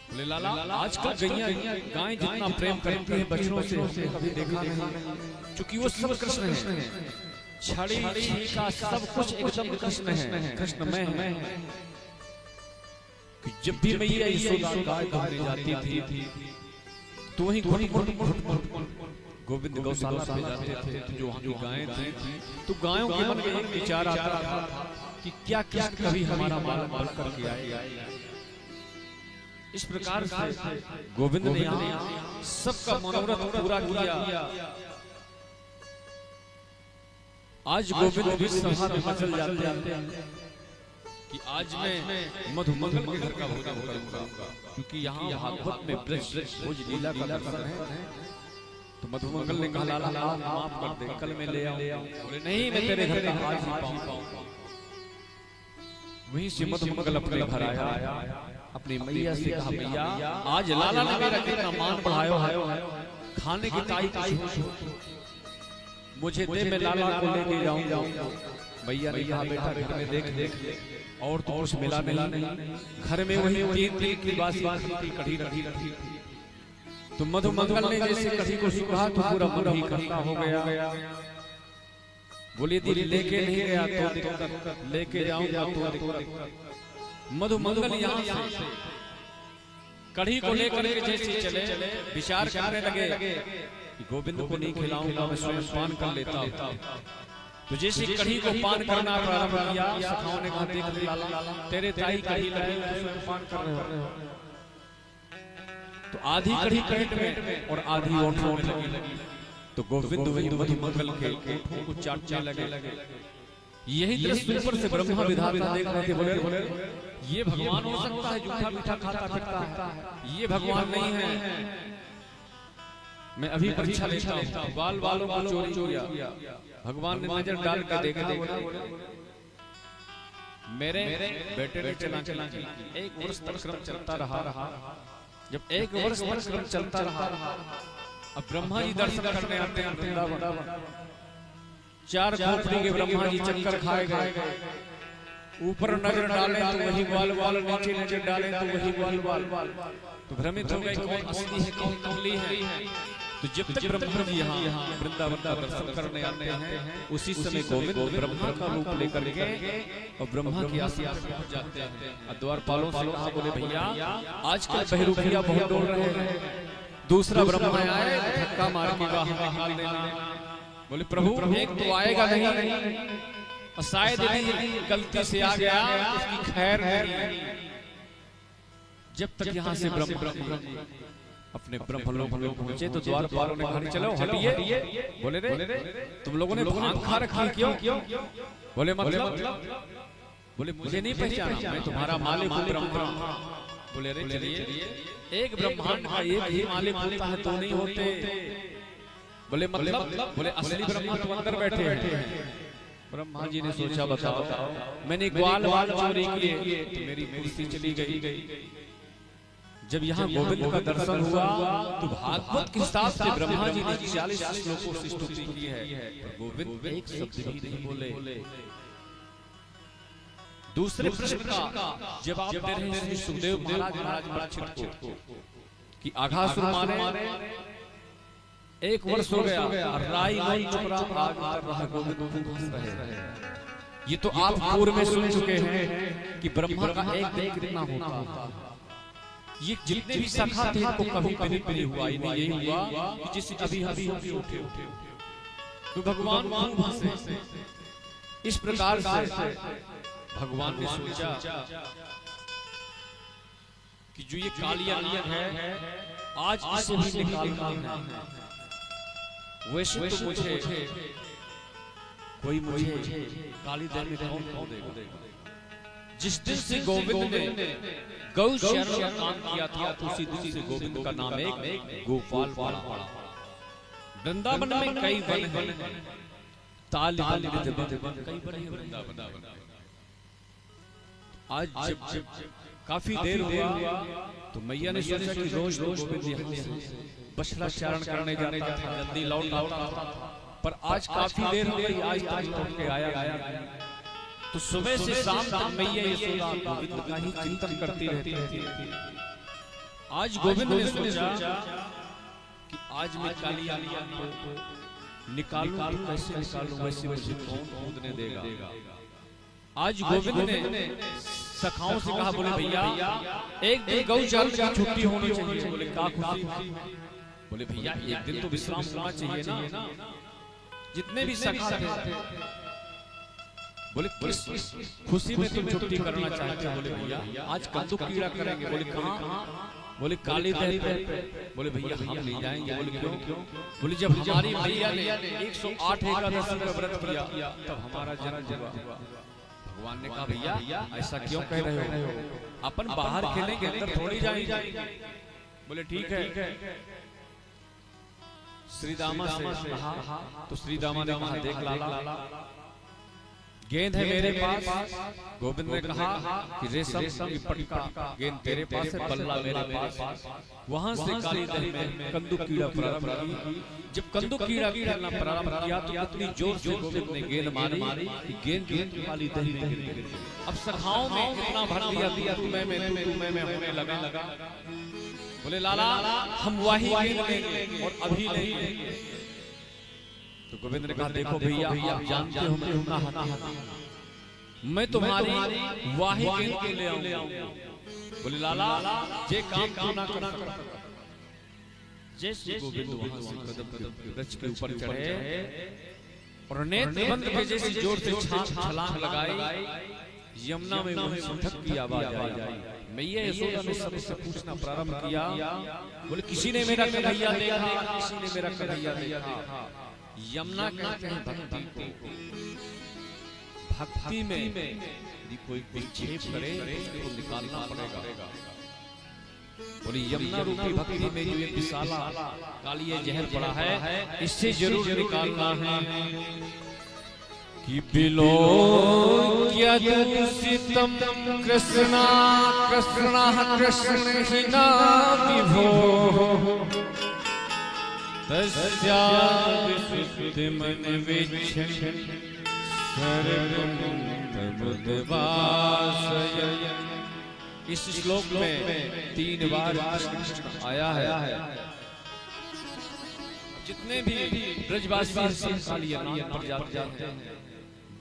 बोले लाला, आजकल गाय जितना प्रेम करती है बछड़ों से हमने कभी देखा नहीं, क्योंकि वो सब कृष्ण है। छड़ी छीका सब कुछ एकदम कृष्ण है, कृष्णमय है। जब भी मैया यशोदा गाय दुहने जाती थी तो वहीं गोविंद गौशाला पे जाते थे, जो वहाँ की गायें थी। तो गायों के मन में एक विचार आता था कि क्या कभी हमारा मालक बन करके आएगा। इस प्रकार से गोविंद ने यहाँ सबका मनोरथ पूरा किया। आज गोविंद भी सभा में मचल जाते हैं कि आज मैं मधुमंगल के घर का भोजन करूंगा, क्योंकि यहाँ भागवत में ब्रज भोज लीला का दर्शन है। तो मधुमंगल ने कहा लाला माफ कर दे, कल मैं ले आऊं। बोले नहीं, मैं तेरे घर का आज ही पाऊंगा। वहीं से मधुमंगल अपने घर आया, अपनी मैया से कहा, मैया आज लाला ने मेरा कितना मान बढ़ाया है, खाने की तारीफ मुझे दे, मैं लाला को लेके जाऊं। मैया ने कहा बेटा घर में देख और तो कुछ मिला नहीं। घर में वही 3 दिन की बासी कढ़ी रखी। तो मधुमंगल ने जैसे कढ़ी को सुखा तो पूरा मन ही खट्टा हो गया। बोली दी लेके नहीं गया तो दिक्कत, लेके जाऊंगा तो दिक्कत। मधुमंगल यहाँ से कढ़ी को लेकर के जैसे चले, विचार करने लगे कि गोविंद को नहीं खिलाऊंगा, मैं स्वयं पान कर लेता हूँ। तो जैसे कढ़ी को पान करना प्रारंभ किया, सखाओं ने कहा देख लाला तेरे ताई कढ़ी लगी, तू पान कर रहे हो। तो आधी कढ़ी पेट में और आधी ओंठों में लगी। तो गोविंद मधुमंगल के ओंठों को चाटने लगे। यही दृश्य ऊपर से ब्रह्मा विधाता देख रहे थे। बोले ये भगवान हो सकता है, जूठा मीठा खाता फिरता है, ये भगवान नहीं है। मैं अभी परीक्षा लेता हूँ। बाल बालों को चोरी किया, भगवान ने नजर डाल के देखा, मेरे बेटे ने चला एक वर्ष तक क्रम चलता रहा। जब एक वर्ष तक क्रम चलता रहा, अब ब्रह्मा जी दर्शन करने आते हैं वृंदावन। 4 खोपड़ी के ब्रह्मा जी चक्कर खाए गए। ऊपर नजर डाले तो वही ग्वाल, नीचे नजर डाले तो वही ग्वाल। तो भ्रमित हो गए कौन असली है कौन नकली है। तो जब तक ब्रह्मा जी यहाँ वृंदावन का दर्शन करने आते हैं, उसी समय गोविंद ब्रह्मा का रूप लेकर के और ब्रह्मा की आसिया पे पहुंच जाते हैं। द्वारपालों से कहा, बोले भैया आजकल बहरूपिया बहुत डोल रहे हैं, दूसरा ब्रह्मा आए धक्का मार के बाहर निकाल देना। बोले प्रभु एक तो आएगा नहीं, शायद गलती से आ गया, इसकी खैर नहीं। जब तक यहाँ से ब्रह्मा अपने ब्रह्मलोक में पहुंचे तो द्वारपालों ने कहा चलो हटिए। बोले रे तुम लोगों ने भांग खा रखी क्यों? बोले मतलब? बोले मुझे नहीं पहचाना, मैं तुम्हारा मालिक हूं ब्रह्मा। बोले रे चलिए, एक ब्रह्मांड का एक ही मालिक होता है तो नहीं होते। बोले मतलब? बोले असली ब्रह्मा तो अंदर बैठे हैं। ब्रह्मा जी ने सोचा बताओ मैंने ग्वाल चोरी किए तो मेरी कुर्सी चली गई। जब यहाँ गोविंद का दर्शन हुआ तो भागवत के हिसाब से ब्रह्मा जी ने 40 श्लोकों से स्तुति की है, गोविंद एक शब्द भी नहीं बोले। दूसरे प्रश्न का जवाब दे रहे हैं सुखदेव महाराज परीक्षित को कि आघासुर मारे 1 वर्ष हो गया, राई नहीं चुरा आग कर रहा गोविंद हंस रहे। ये तो आप पूर्व में सुन चुके हैं कि ब्रह्मा का एक दिन कितना होता। ये जितने भी सखा थे इनको कभी नहीं हुआ, यही हुआ कि जिस अभी उठे तो भगवान हंसे। इस प्रकार से भगवान ने सोचा कि जो ये कालिया है आज इसे भी निकालना है। वैसे तो मुझे कोई मुझे काली दल में कौन खो देगा। जिस दिन से गोविंद ने गौ शरण का काम किया था उसी दिन से गोविंद का नाम एक गोपाल पड़ा। वृंदावन में कई वन हैं, ताल कई बड़े वृंदावन। आज जब काफी देर हुआ तो मैया ने सोचा कि रोज रोज बछड़ा चारण करने जाता था, जल्दी लौट आता था, पर आज काफी देर हो गई, आज तक लौट के आया। तो सुबह से शाम तक मैया यशोदा गोविंद का ही चिंतन करती रहती थी। आज गोविंद ने सोचा कि आज मैं कालिया को निकालूं, तो कैसे निकालूं, वैसे वैसे कौन कूदने देगा। आज गोविंद ने सखाओं से कहा, बोले भैया एक दिन गौचारण की छुट्टी होनी चाहिए। बोले क्या खुशी? बोले भैया एक दिन तो विश्राम होना चाहिए ना। जितने भी सखा थे बोले किस खुशी में तुम छुट्टी करना चाहते हो? बोले भैया आज कंदुक कीड़ा करेंगे। बोले कहाँ? बोले काली दल पे। बोले भैया हम नहीं जाएंगे। बोले क्यों? बोले जब हमारी मैया ने 108 एकादशी का व्रत किया तब हमारा जन्म हुआ। भगवान ने कहा भैया ऐसा क्यों कह रहे हो? अपन बाहर खेलेंगे, अंदर थोड़ी जाएंगे। बोले ठीक है। श्री दामा से कहा तो श्री दामा ने कहा देख लाला गेंद है मेरे पास। गोविंद ने कहा कि रेशम की पटका गेंद तेरे पास है, बल्ला मेरे पास। वहां से काली दल में कंदुक कीड़ा प्रारंभ की। जब कंदुक कीड़ा खेलना प्रारंभ किया तो इतनी जोर से गोविंद ने गेंद मारी कि गेंद काली दल में गिर गई। अब सखाओं में इतना भर दिया तुम्हें में होने लगा। बोले लाला हम वही गेंद लेंगे और अभी नहीं लेंगे। तो गोविंद ने कहा देखो भैया आप जानते हो मैं कितना हाथी, मैं तुम्हारी वाही गेंद के ले आऊंगा। बोले लाला जे काम तू ना कर। जैसे गोविंद वहां से कदम वृक्ष के ऊपर चढ़े और नेत्र बंद के जैसे जोर से छलांग लगाई, यमुना में वही संठक की आवाज आई। मैया यशोदा ने सबसे पूछना प्रारंभ किया। बोले किसी ने मेरा कन्हैया देखा, किसी ने मेरा कन्हैया देखा। यमुना कहते हैं भक्ति को। भक्ति में यदि कोई विक्षेप करे तो उसको निकालना पड़ेगा। बोली यमुना रूपी भक्ति में जो ये विशाला काली जहर पड़ा है इससे जरूर निकालना है। कि बिलो क्या दूषितम कृष्णा कृष्णा कृष्ण ही ना विभो तस्यादिशुद्धिमन विच्छन सर्वमुद्वासय। इस श्लोक में 3 बार कृष्ण आया है। जितने भी ब्रजवासी सब कालिया नाम पर जाते हैं।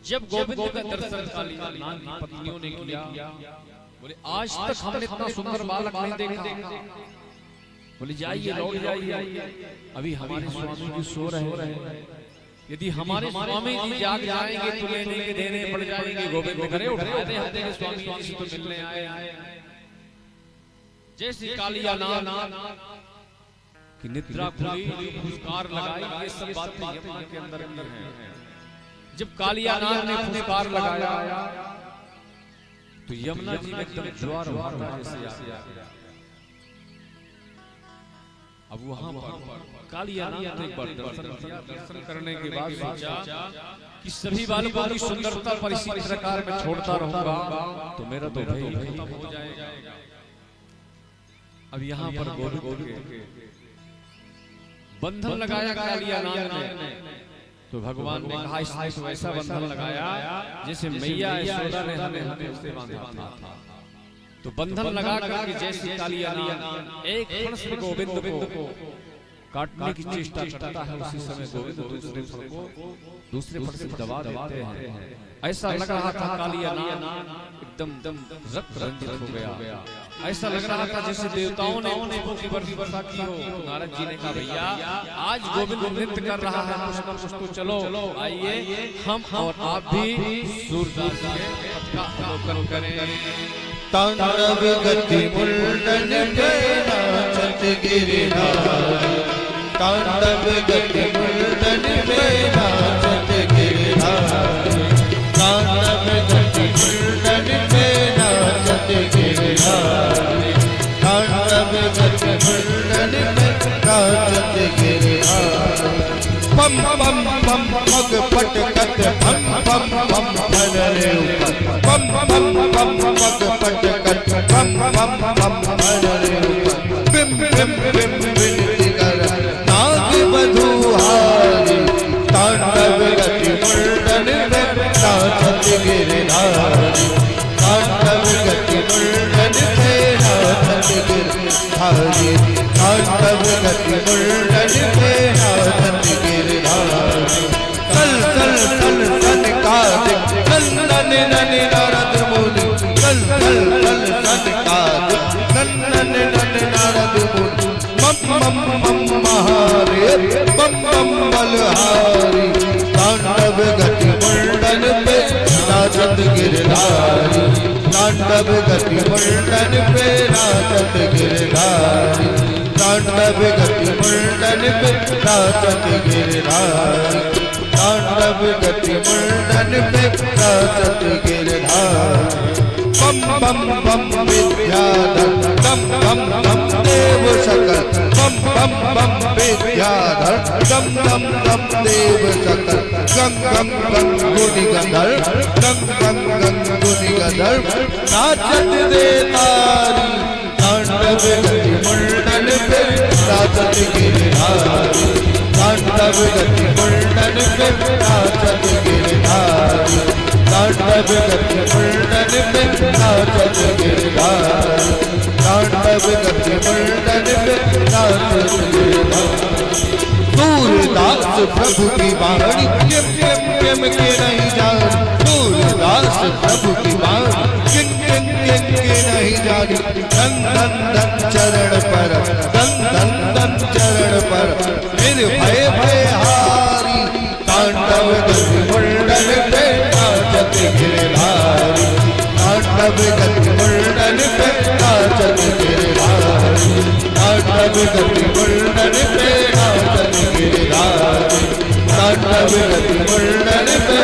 जब गोविंद का दर्शन कालिया नाम की पत्नियों ने किया, बोले आज तक हमने इतना सुंदर बालक नहीं देखा। बोले जाइए लौट जाइए, अभी हमारे स्वामी जी सो रहे हैं। यदि हमारे स्वामी जी जाग जाएंगे तो लेने के देने पड़ जाएंगे। गोविंद करे उठा दे हम तेरे स्वामी जी से तो मिलने आए। जैसे कालिया नाम की निद्रा खुली, फुसकार लगाई, ये सब बातें यमुना के अंदर हैं। जब कालिया नाग ने फुसकार लगाया तो यमुना जी में एकदम ज्वार भाटा जैसे आ गया। अब वहां पर कालिया नाग ने एक बार दर्शन किया। दर्शन करने के बाद सोचा कि सभी बालकों की सुंदरता पर इसी प्रकार मैं छोड़ता रहूंगा तो मेरा तो भय खत्म हो जाएगा। अब यहाँ पर गोविंद के बंधन लगाया कालिया नाग ने। तो भगवान ने कहा इसने तो ऐसा बंधन लगाया जैसे मैया यशोदा ने हमें उससे बांधा था। तो बंधन लगा करके जैसे कालिया नाग एक क्षण से गोविंद को काटने की चेष्टा करता है, उसी समय गोविंद दूसरे फट से दबा देते हैं। ऐसा लग रहा था कालिया नाग एकदम रक्त रंजित हो गया। ऐसा लग रहा था जैसे देवताओं ने उनकी वर्षा की हो। नारद जी ने कहा भैया आज गोविंद नृत्य कर रहा है, कुछ न कुछ तो चलो आइए हम और आप भी सूरदास के पथ का अवलोकन करें। तांडव गति मुंडन पे नाचत गिरधारी, तांडव गति मुंडन पे नाचत गिरधारी। पटकत भम भम भम भररे बम बम बम पग पटकत भम भम भम भररे बिम बिम बिम बिनती कर नाग बधुहारी तांडव गति मुंडन में नाचत गिरधारी तांडव गति मुंडन में नाचत गिरधारी तांडव गति मुंडन में नाचत गिरधारी चल चल चल सनकादिक नंदन नन नारद मुनि चल चल चल सनकादिक नंदन नन नारद मुनि मम मम मम महादेव बम बम बलहारी तांडव गति मुंडन पे नाचत गिरधारी तांडव गति मुंडन पे नाचत गिरधारी तांडव गति मुंडन पे नाचत गिरधारी तांडव गति मुंडन पे नाचत गिरधारी बम बम बम विद्याधर दम दम दम देव सकल बम बम बम विद्याधर दम दम दम देव सकल गंग गंग गंग गुनि गंधर गंग गंग गंग गुनि गंधर नाचत देतारी तांडव गति मुंडन पे नाचत गिरधारी तांडव गति मुंडन पे नाचत गिरधारी तांडव गति मुंडन पे नाचत गिरधारी तांडव गति मुंडन पे नाचत गिरधारी सूरदास प्रभु की वाणी किम किम किम के नहीं जानी सूरदास प्रभु की वाणी किम किम किम के नहीं जानी धन धन धन चरण पर धन धन धन चरण पर निर्भय भयहारी तांडव गति मुंडन पे नाचत गिरधारी तांडव गति मुंडन पे नाचत गिरधारी तांडव गति मुंडन पे नाचत गिरधारी तांडव गति मुंडन पे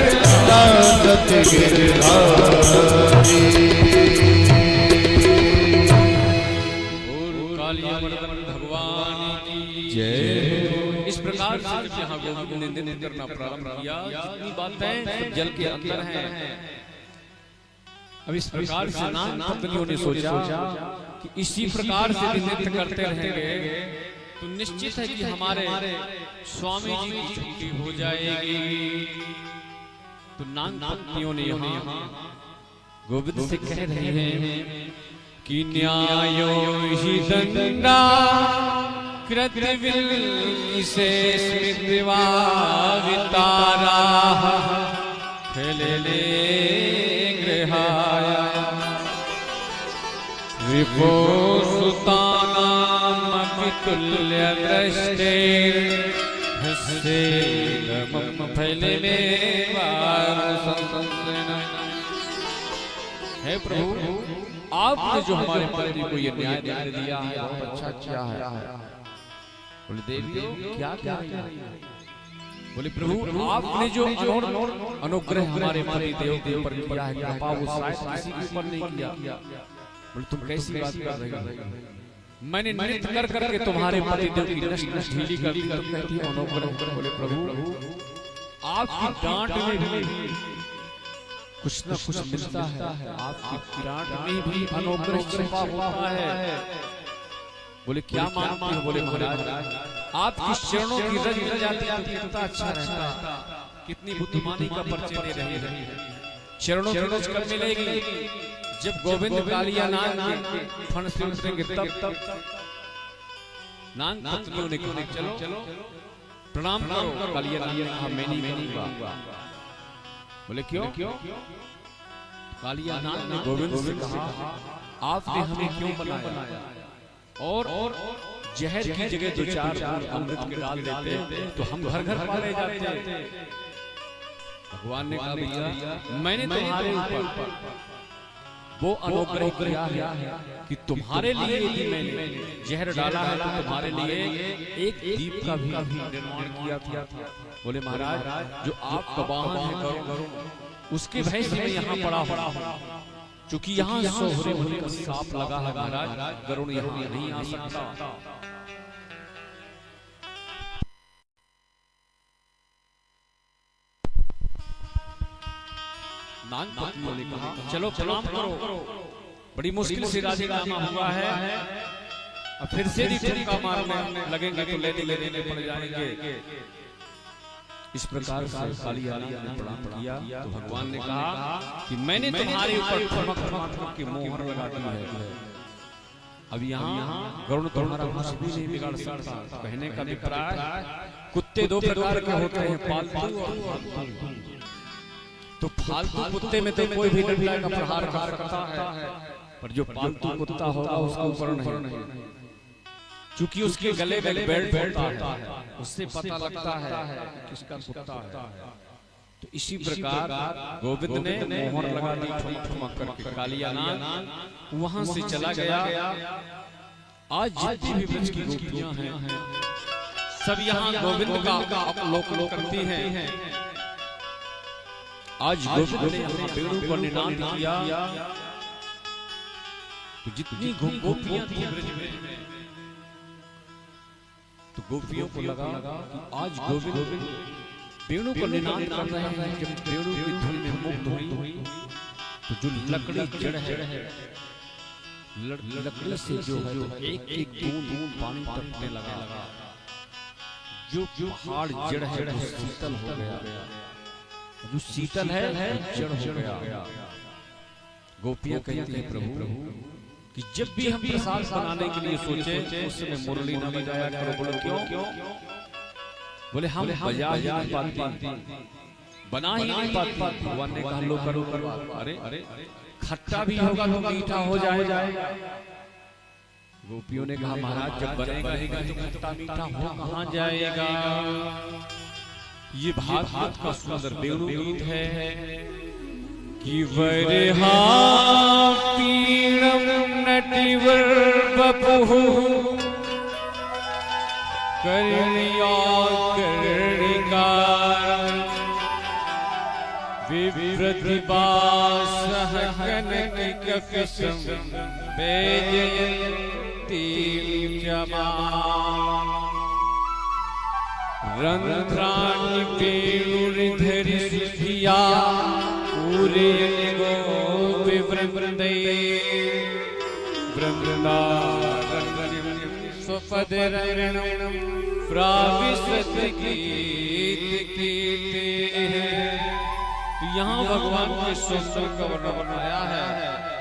नाचत गिरधारी भगवान की जय। इस प्रकार से जब यहाँ गोविंद ने निंदन करना प्रारंभ किया, जितनी बातें सब जल के अंदर हैं। अब इस प्रकार से नाग पत्नियों ने सोचा कि इसी प्रकार से नृत्य करते रहेंगे तो निश्चित है कि हमारे स्वामी जी की छुट्टी हो जाएगी। तो नाग पत्नियों ने यहाँ गोविंद से कह रहे हैं कि न्यायो हि दंडा कृतविल से स्मृतिवावितारा खेले गृहाया विभो सुतानामपि तुल्य दृष्टे हस्ते मम फैले हे प्रभु, आपने जो हमारे पति को ये न्याय दिया है बहुत अच्छा किया है। बोले देवियों क्या क्या बोले प्रभु, आपने जो अनुग्रह हमारे पति देव के ऊपर किया है, कृपा वो शायद किसी के ऊपर नहीं किया। बोले तुम कैसी बात कर रहे हो? मैंने नृत्य कर करके तुम्हारे पति देव की नष्ट ढीली कर दी, तुम कहती हो अनुग्रह। बोले प्रभु, आपकी डांट में भी कुछ न कुछ मिलता है, आपकी डांट में भी अनुग्रह छिपा होता है। बोले क्या मानती हो? बोले महाराज, आपकी चरणों की रज मिल जाती तो कितना अच्छा रहता। कितनी बुद्धिमानी का परिचय दे रही है। चरणों की रज कब मिलेगी? जब गोविंद कालिया नाग के फण से उतरेंगे तब नाग पत्नियों ने कहा चलो प्रणाम करो। कालिया नाग ने कहा मैं नहीं करूंगा। बोले क्यों? कालिया नाग ने गोविंद से कहा आपने हमें क्यों बनाया और जहर की जगह दो चार अमृत के डाल देते तो हम घर घर पाले जाते। भगवान ने कहा भैया मैंने तुम्हारे ऊपर वो अनुग्रह किया है कि तुम्हारे लिए यदि मैंने जहर डाला है तो तुम्हारे लिए एक दीप का भी निर्माण किया था। बोले महाराज, जो आपका वाहन है गरुड़, उसके भय से मैं यहाँ पड़ा हूँ। चूंकि यहाँ सोहरे होने का सांप लगा है महाराज, गरुड़ यहाँ नहीं आ सकता। नाग पत्नियों ने कहा चलो प्रणाम करो, बड़ी मुश्किल से राजीनामा हुआ है, अब फिर से भी ठुमका मारने लगेंगे तो लेने पड़ जाएंगे। इस प्रकार से काली आलिया ने प्रणाम किया तो भगवान ने कहा कि मैंने तुम्हारे ऊपर ठमक की मोहर लगा दी है, अब यहाँ गरुड़ तुम्हारा कुछ भी नहीं बिगाड़ सकता। कहने का अभिप्राय कुत्ते दो प्रकार के होते हैं, पालतू और फालतू। तो फालतू कुत्ते में तो कोई भी डंडा का प्रहार कर सकता है, पर जो पालतू कुत्ता होगा उसका ऊपर नहीं, क्योंकि उसके गले में बेल्ट होता है, उससे पता लगता है किसका कुत्ता है। तो इसी प्रकार गोविंद ने मोहर लगा दी ठुमक करके, कालिया नाग वहां से चला गया। आज जितनी भी ब्रज की गोपियां हैं सब यहाँ गोविंद का अवलोकन करती हैं। आज गोविंद ने यहाँ वेणु पर निनाद किया, तो जितनी गोपियां थी ब्रज में, तो गोपियों को लगा कि आज गोविंद वेणु को निनाद कर रहे हैं। जब वेणु की धुन में मुग्ध हुई तो जो लकड़ी जड़ है, लकड़ी से जो है तो एक एक बूंद पानी टपकने लगा। जो पहाड़ जड़ है वो शीतल हो गया, जो शीतल है जड़ हो गया। गोपियां कहती हैं प्रभु कि जब भी हम प्रसाद बनाने के लिए सोचे उस समय मुरली न बजाया करो। बोले क्यों? बोले हम बजा ही नहीं पाती, बना ही नहीं पाती। भगवान ने कहा लो करो। अरे खट्टा भी होगा तो मीठा हो जाएगा। गोपियों ने कहा महाराज जब बनेगा ही तो खट्टा मीठा हो कहां जाएगा। ये भागवत का सुंदर वेणु गीत है कि वरहा पीड़म नटिवर बपुहु कर्णिया कर्णिकार विप्रतिभासह कनक कपिशम बेजयती जमा रंध्राणि वेणुर्धरि सिद्धिया पूरे गो विवृंदे स्वपदरणं प्राविशत गीत कीते। यहाँ भगवान के स्वरूप का वर्णन बनाया है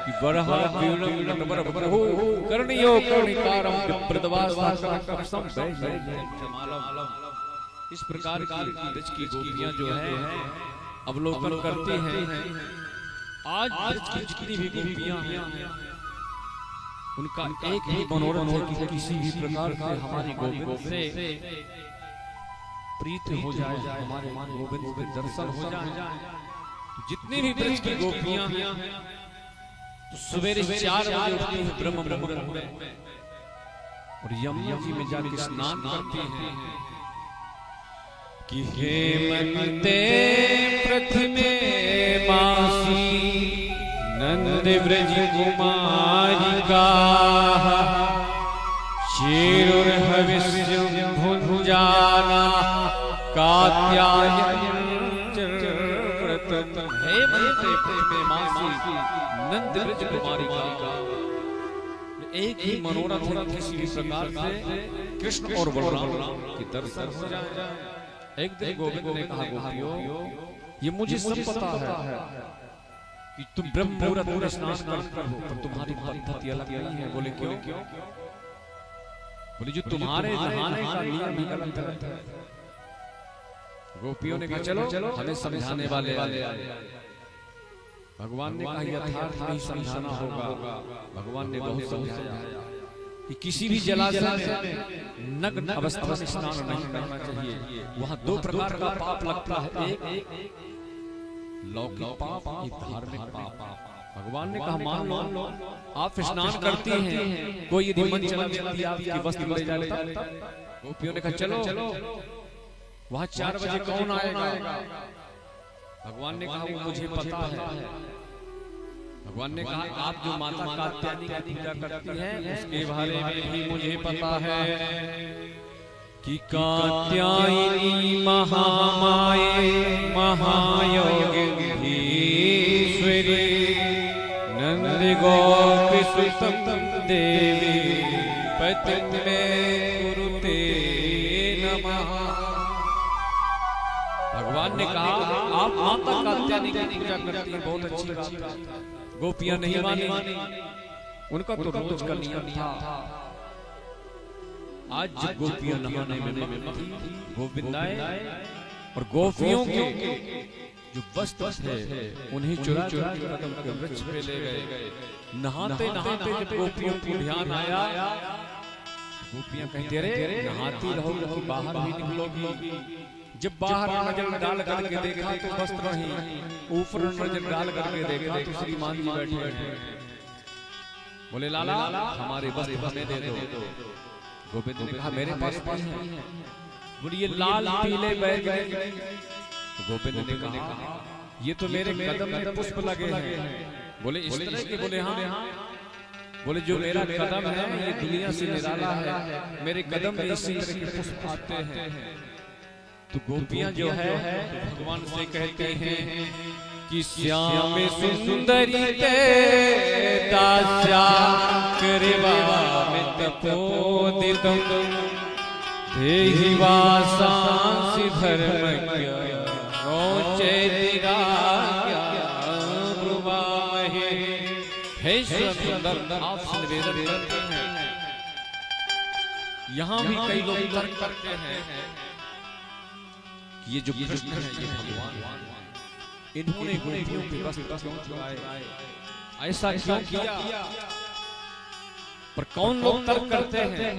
कि वरहा पीड़म नटवर बपुहु कर्णियो कर्णिकारं विप्रतिभासः कपिशम बेजयत्यमालम। इस प्रकार की ब्रज की गोपियां जो है अवलोकन करती हैं। आज ब्रज की जितनी भी गोपियां हैं उनका एक ही मनोरथ है कि किसी भी प्रकार से हमारी गोविंद से प्रीति हो जाए, हमारे गोविंद के दर्शन हो जाए। जितनी भी ब्रज की गोपियां हैं सवेरे 4 बजे उठती हैं ब्रह्म मुहूर्त में और यमुना जी में जाकर स्नान करती हैं कि हेमंते प्रथमे मासी नंद ब्रज कुमारिका क्षीरोर्हविष्यं भुञ्जाना कात्यायन व्रतम। हेमंते प्रथमे मासी नंद ब्रज कुमारिका। एक ही मनोरथ है किसी भी प्रकार से कृष्ण और बलराम की दर्शन हो जाए। एक दिन गोविंद ने कहा गोपियों ये मुझे सब पता है कि तुम ब्रह्म मुहूर्त में स्नान करते हो, पर तुम्हारी पद्धति अलग नहीं है। बोले क्यों? बोले जो तुम्हारे नहाने का नियम ही गलत है। गोपियों ने कहा चलो हमें समझाने वाले भगवान ने कहा यथार्थ नहीं समझाना होगा। भगवान ने बहुत समझाया कि किसी भी जलाशय में नग्न अवस्था में स्नान नहीं करना चाहिए। वहाँ 2 प्रकार का पाप लगता है, एक लौकिक पाप, एक धार्मिक पाप। भगवान ने कहा मान लो आप स्नान करती हैं, कोई यदि मन चला व्यक्ति आपकी वस्त्र ले जाता। गोपियों ने कहा चलो वहाँ 4 बजे कौन आएगा? भगवान ने कहा वो मुझे पता है। भगवान ने कहा आप जो माता कात्यायनी की पूजा करती हैं उसके बारे में भी मुझे पता है कि कात्यायनी महामाये महायोगिनी गोपीसुतं देवी पतिं मे कुरुते नमः। भगवान ने कहा आप माता कात्यायनी की पूजा करती हैं, बहुत अच्छी बात। गोपियां नहीं मानी, उनका तो रोज का नियम था। आज जब गोपियां नहाने में मग्न थी, गोविंद आए और गोपियों के जो वस्त्र थे उन्हें चुरा चुरा कदम के वृक्ष पे ले गए। नहाते नहाते जब गोपियों को ध्यान आया, गोपियां कहते रहे नहाती रहोगी तो बाहर भी निकलोगी। जब बाहर नजर डाल करके देखा तो वस्त्र नहीं, ऊपर नजर डाल करके देखा तो श्रीमान जी बैठे। बोले लाला हमारे वस्त्र हमें दे दो। गोविंद ने कहा मेरे पास नहीं है। बोले ये लाल पीले बैगनी। तो गोविंद ने कहा ये तो मेरे कदम में पुष्प लगे हैं। बोले इस तरह के? बोले हाँ। बोले जो मेरा कदम है ये दुनिया से निराला है, मेरे कदम में इसी तरह के पुष्प आते हैं। तो गोपियां जो है भगवान से कहते हैं कि श्याम सुंदरी ते दास्या कृपा में तपोदितं देहि वासांसि धर्मज्ञ नोचेतिराज्ञा ब्रुवामहे। हे सुंदर आप निवेदन करते हैं। यहाँ भी कई लोग तर्क करते हैं ये जो कृष्ण है ये भगवान, इन्होंने गोपियों के वस्त्र क्यों चुराए, ऐसा क्यों किया? पर कौन लोग तर्क करते हैं?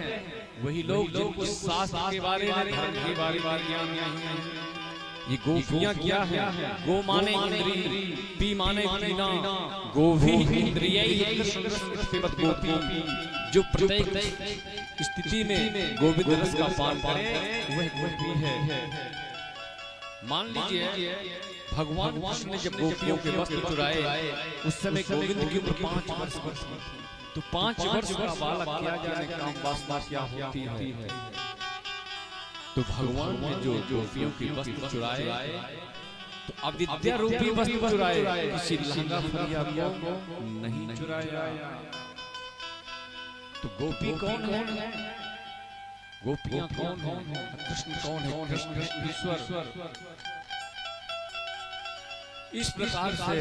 वही लोग जिनको शास्त्र के बारे में, धर्म के बारे में ज्ञान नहीं है। ये गोपियां क्या है? गो माने इंद्री, पी माने पीना, गोभी इंद्रिय गोपी, जो प्रत्येक स्थिति में गोविंद रस का पान करे वह गोपी है। मान लीजिए भगवान कृष्ण ने जब गोपियों के वस्त्र चुराए उस समय गोविंद की उम्र 5 वर्ष थी। तो 5 वर्ष का बालक क्या जाने काम वासना क्या होती है। तो भगवान ने जो गोपियों के वस्त्र चुराए तो अविद्या रूपी वस्त्र चुराए, किसी लहंगा फरिया को नहीं चुराया। तो गोपी कौन है? गोपियां कौन है? कृष्ण कौन है? कृष्ण ईश्वर। इस प्रकार से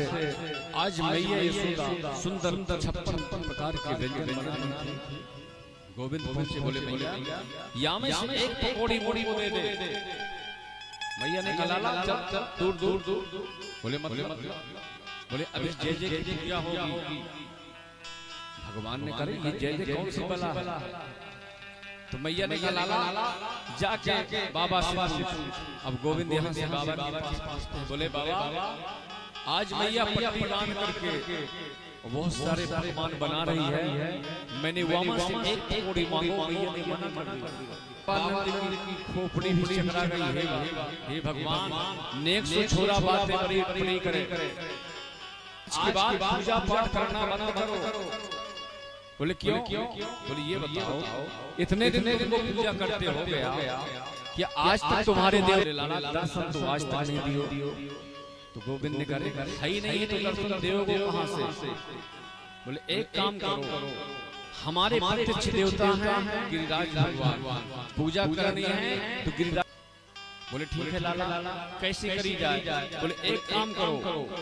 आज मैया यशोदा सुंदर 56 प्रकार के व्यंजन बना रही थी। गोविंद पूछे, बोले मैया या में से एक पकौड़ी मोड़ी को दे दे। मैया ने कहा लाला चल दूर। बोले मत। बोले अभी जय जय क्या होगी? भगवान ने कहा ये जय जय कौन सी बला है? तो मैया ने कहा लाला जाके बाबा से पूछ। अब गोविंद यहाँ से बाबा के पास पहुंचते। बोले बाबा आज मैया पट्टी बांध करके बहुत सारे पकवान बना रही है, मैंने वहां से एक पकौड़ी मांगो, मैया ने मना कर दिया। की खोपड़ी भी चकरा गई है। हे भगवान नेक से छोरा बातें बड़ी करे, इसके बाद पूजा पाठ करना बंद करो। बोले क्यों? बोले ये बताओ इतने दिन तुम पूजा करते हो गया कि आज तक तुम्हारे देव लाला दर्शन तो आज तक नहीं दियो। तो गोविंद ने कहा है ही नहीं तो दर्शन दोगे कहां से? बोले एक काम करो, हमारे प्रत्यक्ष देवता हैं गिरिराज भगवान, पूजा करनी है तो गिरिराज। बोले ठीक है लाला कैसे करी जाए? बोले एक काम करो,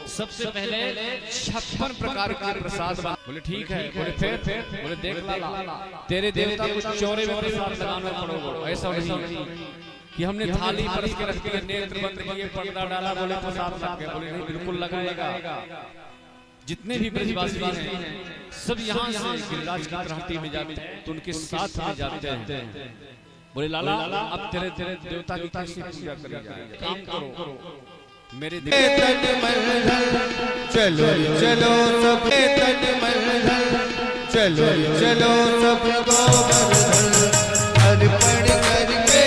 सबसे पहले 56 प्रकार के प्रसाद बना। बोले ठीक है। बोले फिर? बोले देख लाला तेरे देवता कुछ चौरे में प्रसाद लगाना पड़ोगे, ऐसा नहीं कि हमने थाली परस के रख के नेत्र बंद किए पर्दा डाला बोले प्रसाद लग गया। बोले नहीं बिल्कुल लगाएगा। जितने भी ब्रजवासी हैं सब यहाँ से गिरिराज की क्रांति में जाते हैं तो उनके साथ में जाते हैं। बोले लाला अब तेरे देवता की कैसे पूजा करी जाए? काम करो मेरे तन मन चलो चलो सब तन मन चलो चलो सब गोवर्धन अर्पण करके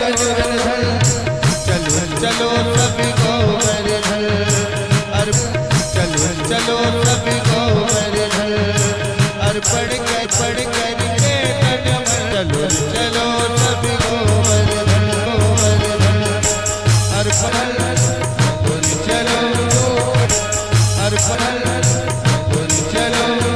तन मन चलो चलो सब गोवर्धन चलो चलो सब गोवर्धन अर्पण करके तन मन चलो चलो सब गोवर्धन अर्पण चलो अर्पण चलो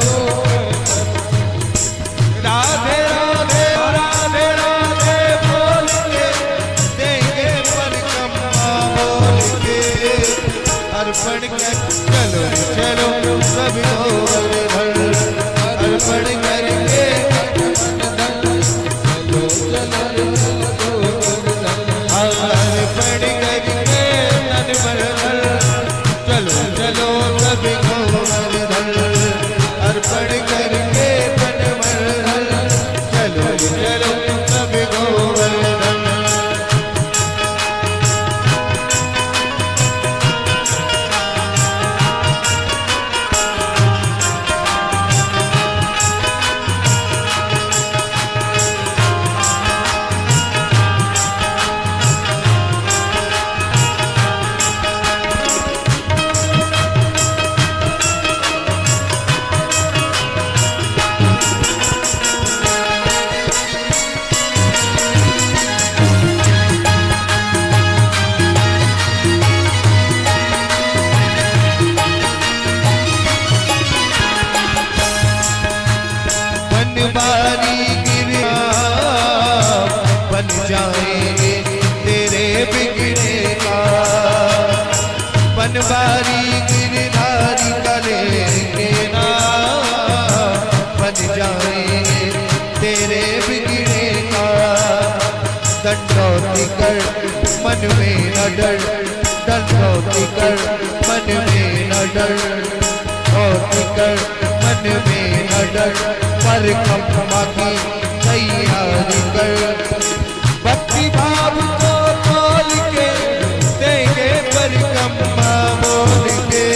दंडौती कर मन में न डर, दंडौती कर मन में न डर, दंडौती कर मन में न डर, परिक्रमा की तैयारी कर। भक्ति भाव को तोल के देंगे परिक्रमा बोल के,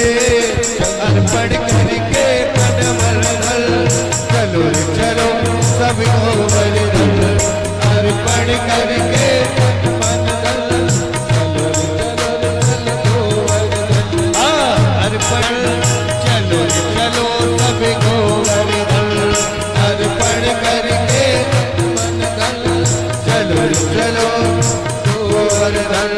अर्पण करके तन मन धन, चलो चलो सब गोवर्धन, अर्पण करके तन मन धन, चलो चलो गोवर्धन, अर्पण चलो चलो सब गोवर्धन, अर्पण करके मन धन, चलो चलो गोवर्धन।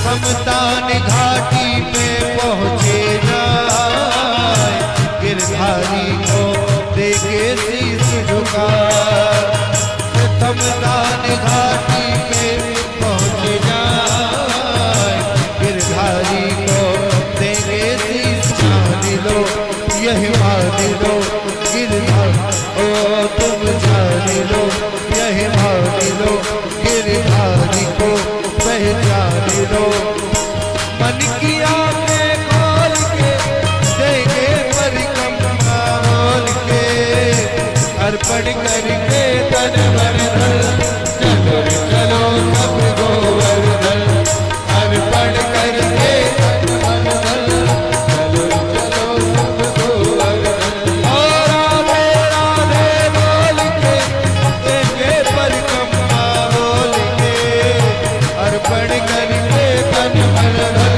समतान घाटी पे पहुँचे जाए, गिरधारी को देखे शीश झुका। समतान घाटी पे पहुँचे जाए, गिरधारी को देखे शीश जान लो, यही मान लो गिरधार, ओ तुम जान लो, यही मान लो गिरधारी को पहचान लो। मन की आंखें खोल के देंगे परिक्रमा बोल के, अर्पण करके तन मन धन, चलो चलो सब गोवर्धन, अर्पण करके तन मन धन, चलो चलो सब गोवर्धन। और राधे राधे बोल के देंगे परिक्रमा बोल के, अर्पण करके तन मन धन,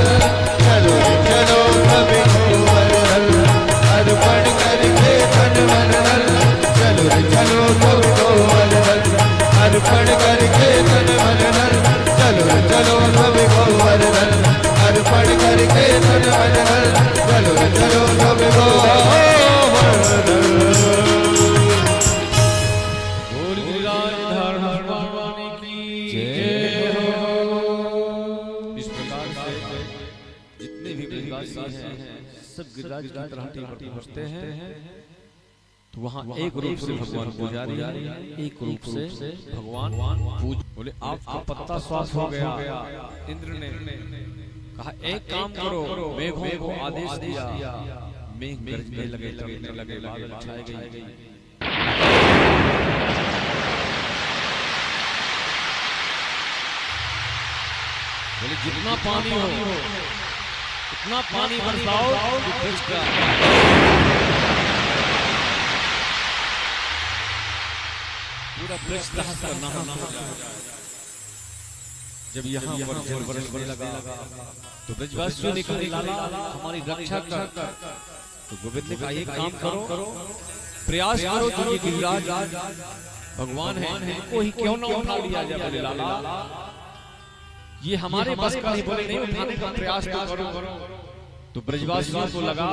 चलो चलो सब गोवर्धन, अर्पण करके तन मन धन, चलो चलो सब गोवर्धन, अर्पण करके तन मन धन, चलो चलो सब गोवर्धन, अर्पण करके तन मन धन, चलो चलो सब गोवर्धन। बोल गिरिराज भगवान की जय हो। इस प्रकार से जितने भी ब्रजवासी हैं सब गिरिराज की तलहटी पर पहुंचते हैं, तो वहाँ एक रूप से भगवान पुजारी, एक रूप से भगवान पूज। बोले आपका पत्ता स्वास्थ्य हो गया। इंद्र ने कहा एक काम करो, मेघों को आदेश दिया, मेघ गरजने लगे, चमकने लगे, बादल छाए गए। बोले जितना पानी हो उतना पानी बरसाओ कि वृक्ष का पूरा वृक्ष तहस कर नहा हो जाए। जब यहाँ पर जल बरसने लगा तो ब्रजवासियों ने कहा लाला हमारी रक्षा कर। तो गोविंद ने कहा ये काम करो, प्रयास करो तो ये गिरिराज भगवान है, इनको ही क्यों ना उठा लिया जाए। बोले लाला ये हमारे बस का नहीं, बोले नहीं उठाने का प्रयास तो करो। तो ब्रजवासियों को लगा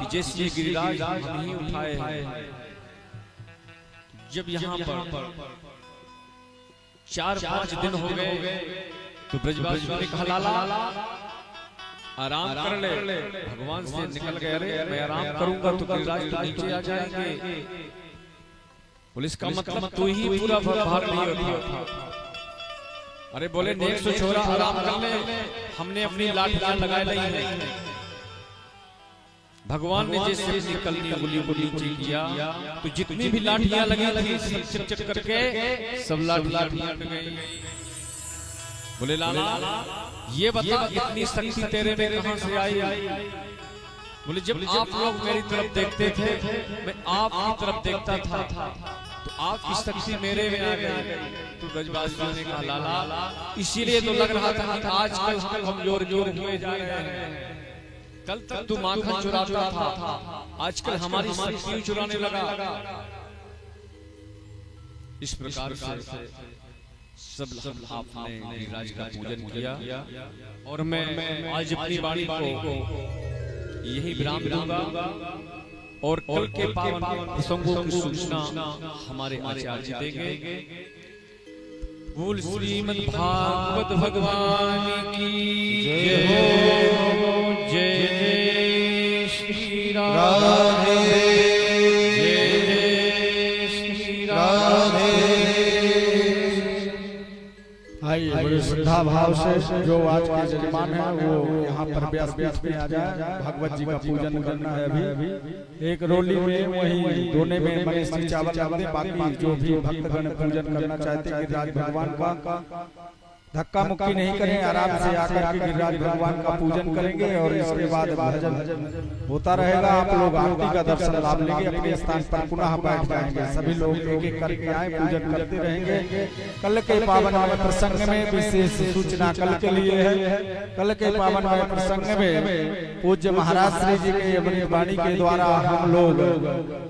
कि जैसे ये गिरिराज हम ही उठाए। जब यहाँ पर 4-5 दिन हो गए तो ब्रजवासियों ने कहा लाला आराम कर ले। भगवान से निकल गए, अरे मैं आराम करूंगा तो गिरिराज तो नीचे आ जाएंगे। बोले इसका मतलब तू ही पूरा भार नहीं होता। अरे बोले नेक सो छोरा आराम कर ले, हमने अपनी लाठियां लगाए ली है। भगवान ने जैसे अपनी कलनी उंगलियों को नीचे किया तो जितनी भी लाठियां लगी सब चक करके सब लाठियां टूट गई। बोले लाला ये बता इतनी शक्ति तेरे में कहां से आई? बोले जब आप लोग मेरी तरफ देखते थे मैं आपकी तरफ देखता था। तो आपकी शक्ति मेरे में आ गई। तो ब्रजवासियों ने कहा लाला इसीलिए तो लग रहा था कि आजकल हम कमजोर हुए जा रहे हैं। कल तक तू माखन चुराता था, आजकल हमारी शक्ति चुराने लगा। इस प्रकार से सब आपने गिरिराज का पूजन किया और मैं आज अपनी वाणी को यही विराम दूंगा और कल के पावन प्रसंगों की सूचना हमारे आचार्य जी देंगे। बोल श्रीमद् भागवत भगवान की जय हो। जय जय श्री राधे, जय श्री राधे। आइए बड़े श्रद्धा भाव से जो आज के जजमान है वो यहाँ पर व्यासपीठ में आ जाए। भगवत जी का पूजन करना है। अभी एक रोली में वही दोने में मनीष जी चावल रख दे। बाकी जो भी भक्तगण पूजन करना चाहते हैं गिरिराज भगवान का धक्का मुक्की नहीं करें, आराम से आकर के गिरिराज भगवान का पूजन करेंगे और इसके बाद भजन होता रहेगा। आप लोग आरती का दर्शन लाभ लेंगे, अपने स्थान पर पुनः बैठ जाएंगे। सभी लोग एक एक करके आए, पूजन करते रहेंगे। कल के पावन प्रसंग में विशेष सूचना कल के लिए है। कल के पावन प्रसंग में पूज्य महाराज श्री जी के अपनी वाणी के द्वारा हम लोग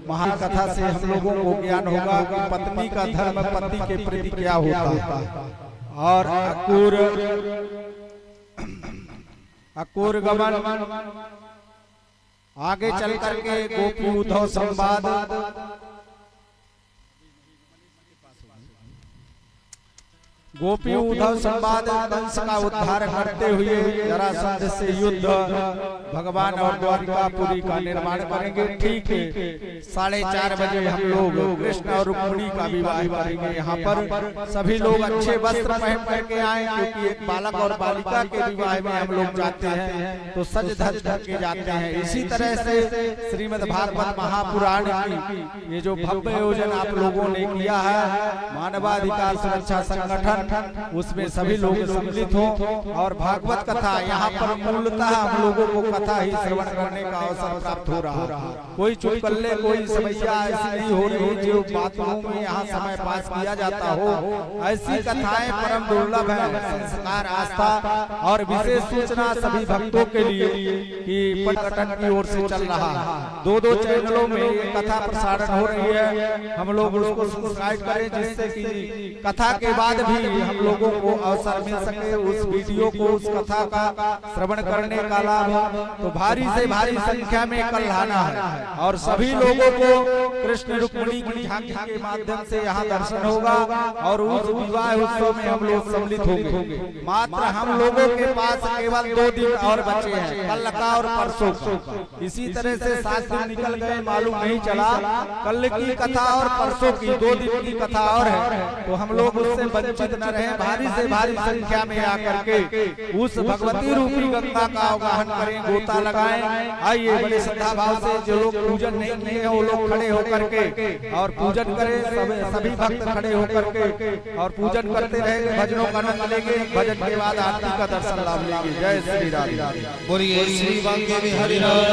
महाकथा से हम लोगों को ज्ञान होगा कि पत्नी का धर्म पति के प्रति क्या होता है। और अकूर गमन आगे चल करके गोपी उद्धव संवाद, गोपी उद्धव संवाद कंस का उद्धार करते हुए जरासंध से युद्ध, भगवान और द्वारिकापुरी का निर्माण करेंगे। ठीक है 4:30 बजे हम लोग कृष्ण और रुक्मिणी का विवाह करेंगे। यहाँ पर सभी लोग अच्छे वस्त्र पहन करके आए, क्योंकि एक बालक और बालिका के विवाह में हम लोग जाते हैं तो सज धज के जाते हैं। इसी तरह से श्रीमद् भागवत महापुराण की ये जो भव्य आयोजन आप लोगों ने किया है मानवाधिकार सुरक्षा संगठन, उसमें सभी लोग सम्मिलित हो और भागवत कथा यहाँ पर मूलतः हम लोगों को कथा ही श्रवण करने का अवसर प्राप्त हो रहा है। कोई चुटकुल्ले कोई समस्या ऐसी नहीं हो रही जो बातों में यहाँ समय पास किया जाता हो। ऐसी कथाएं परम दुर्लभ है। संस्कार आस्था और विशेष सूचना सभी भक्तों के लिए कि पटकटन की ओर से चल रहा है। 2 चैनलों में ये कथा प्रसारण हो रही है। हम लोग उसको सब्सक्राइब करें जिससे कि कथा के बाद भी हम लोगों को अवसर मिल सके उस वीडियो को, उस कथा का श्रवण करने का लाभ। तो भारी से भारी संख्या में कल आना है और सभी लोगों को कृष्ण रुक्मिणी की झांकी के माध्यम से यहाँ दर्शन होगा और उस विवाह उत्सव में हम लोग सम्मिलित होंगे। मात्र हम लोगों के पास केवल 2 दिन और बचे हैं, कल का और परसों का। इसी तरह से 7 दिन निकल गए, मालूम नहीं चला। कल की कथा और परसों की 2 दिन की कथा और है, तो हम लोग उससे वंचित न रहे। भारी से भारी संख्या में आकर के उस भगवती रूपी गंगा का आवाहन करें, गोता लगाएं। आइए बड़े श्रद्धा भाव से जो लोग पूजन नहीं किए हैं वो लोग खड़े होकर के और पूजन करें। सभी भक्त खड़े होकर के और पूजन करते रहेंगे, भजनों का आनंद लेंगे। भजन के बाद आरती का दर्शन लाभ लेंगे। जय श्री राधे। बोलिए श्री वांगे बिहारी लाल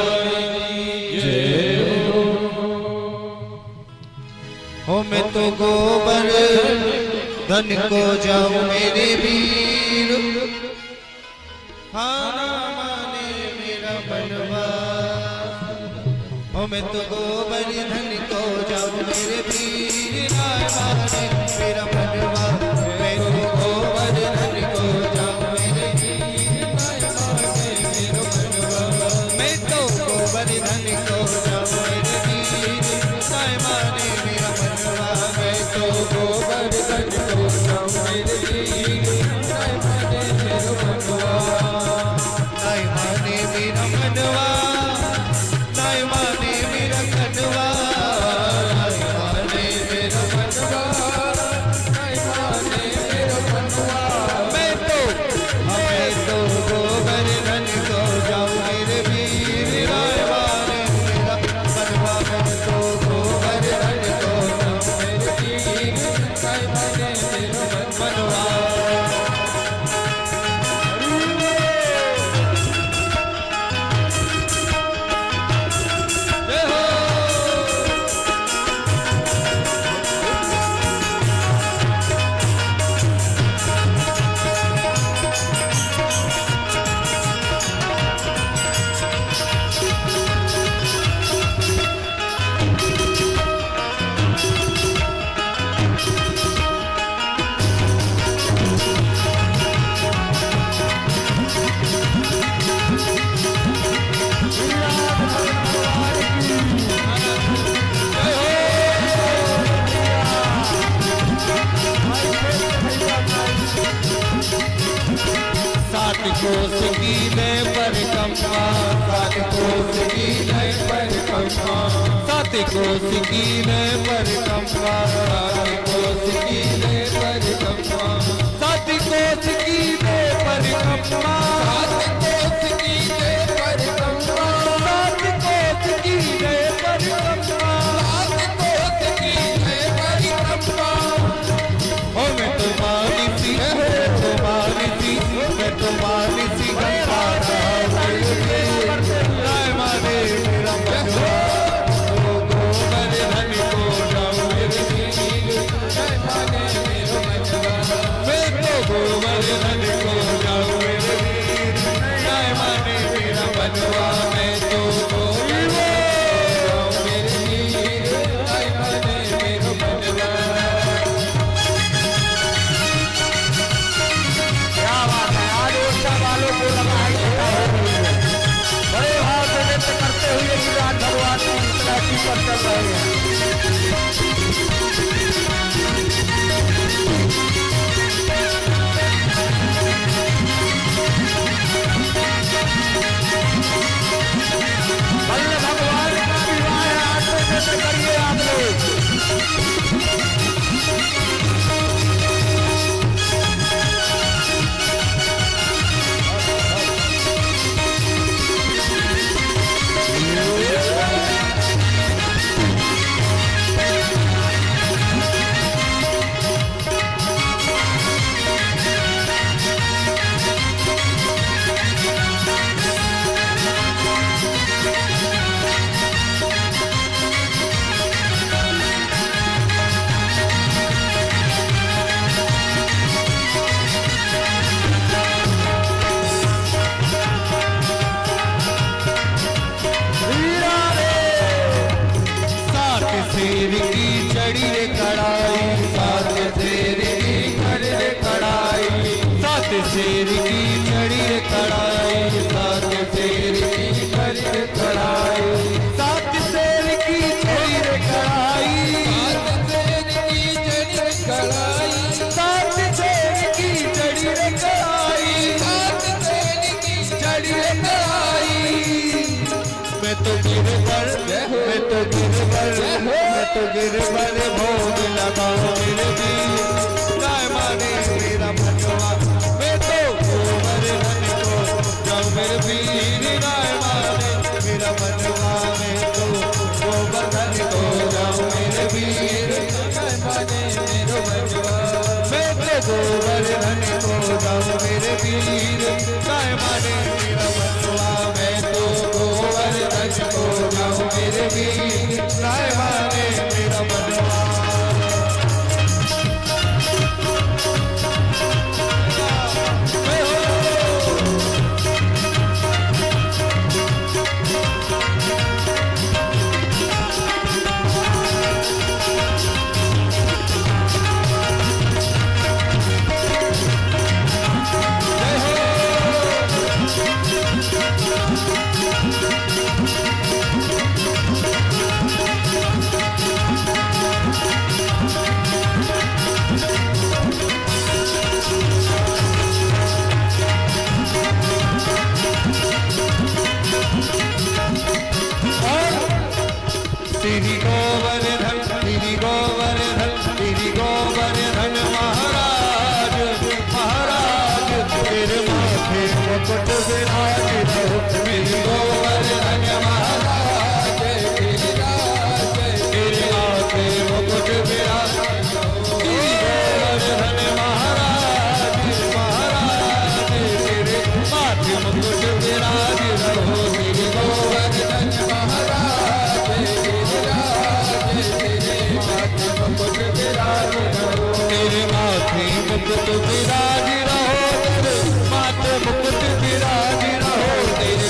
जय हो। मैं तो गोबर धन को जाऊं मेरे वीर, खाना माने मेरा बनवा। हो मैं तो गोबर धन को जाऊं मेरे वीर, ना माने मेरा बनवा। मैं तो गोबर धन को जाऊं मेरे वीर, ना माने मेरा बनवा। मैं तो गोबर धन को जाऊं मेरे वीर, ना माने मेरा बनवा। मैं तो गोबर धन को जाऊं मेरे वीर, ना माने मेरा बनवा। ना माने मेरा मनवा, ना माने मेरा कनवा, ना माने मेरा मनवा। कोस की ले परिक्रमा, सात कोस की ले परिक्रमा, सात कोस की ले परिक्रमा, सात कोस की ले परिक्रमा, सात कोस की ले परिक्रमा, सात कोस की ले परिक्रमा, सात कोस की ले परिक्रमा, सात कोस की ले परिक्रमा। ओ मैं तुम्हारी सी है, तुम्हारी सी, मैं तुम्हारी सी गंगारा राय माने मेरा मनवा, गोबर धन को जाऊं मेरे वीर, राय माने मेरा मनवा, मैं तो गोबर धन को जाऊं मेरे वीर, राय माने मेरा मनवा, मैं तो गोबर जाऊं मेरे वीर, राय माने मेरा मनवा। क्या बात है, आज ओरछा वालों को लगा है छोटा हो गई है। बड़े भाव से नृत्य करते हुए गिरिराज भगवान की तलहटी पर चल रहे हैं। बल्ले भगवान का विवाह है, आज तो नृत्य करिए आप लोग। सात शेर की चढ़ी रे कड़ाई, सात शेर की चढ़ी रे कड़ाई, सात शेर की चढ़ी रे कड़ाई, सात शेर की चढ़ी रे कड़ाई, सात शेर की चढ़ी रे कड़ाई, सात शेर की चढ़ी रे कड़ाई, सात शेर की चढ़ी रे कड़ाई। मैं तो गिरबर, मैं तो गिरबर, मैं तो गिरबर भोग लगाऊं मेरे वीर, राय माने मेरा मनवा, मैं तो गोबर धन को जाऊं मेरे वीर, राय माने मेरा मनवा, मैं तो गोबर धन को जाऊं मेरे वीर, राय माने मेरा मनवा, मैं तो गोबर धन को जाऊं मेरे वीर, राय माने मेरा मनवा, मैं तो गोबर धन को जाऊं मेरे वीर, राय माने मेरा मनवा। श्री गोवर्धन, श्री गोवर्धन, श्री गोवर्धन महाराज, महाराज तेरे माथे मुकुट विराज रहो, श्री गोवर्धन महाराज, तेरे माथे मुकुट विराज रहो, श्री गोवर्धन महाराज, महाराज तेरे माथे मुकुट विराज रहो, श्री गोवर्धन महाराज, तेरे माथे मुकुट विराज रहो, तेरे माथे मुकुट विराज रहो, तेरे माथे मुकुट विराज रहो, तेरे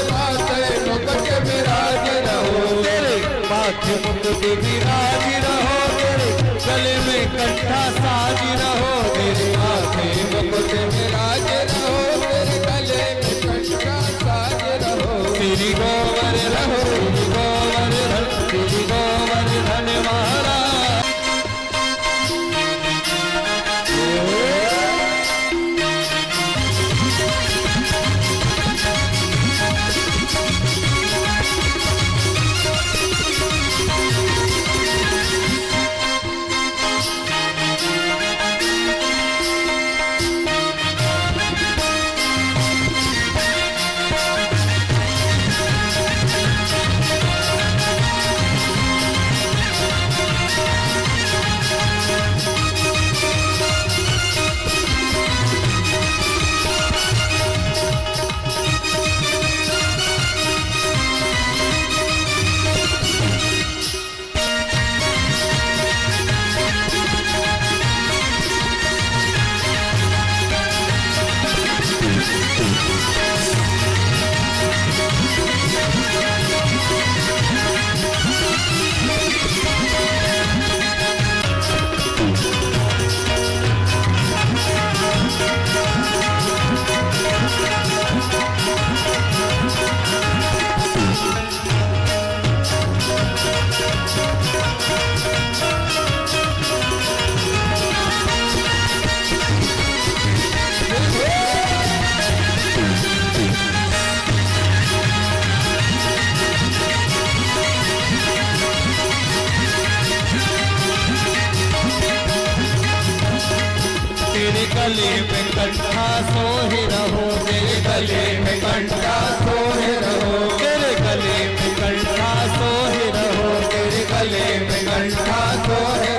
माथे मुकुट विराज रहो, तेरे माथे मुकुट विराज रहो, तेरे गले में कंठा साज रहो, तेरे माथे मुकुट विराज रहो, तेरे गले में कंठा साज रहो, श्री गोवर्धन, श्री गोवर्धन, श्री गोवर्धन महाराज। गले में कंठा सोहे रहो, तेरे गले में कंठा सोहे रहो, तेरे गले में कंठा सोहे रहो, तेरे गले में कंठा सोहे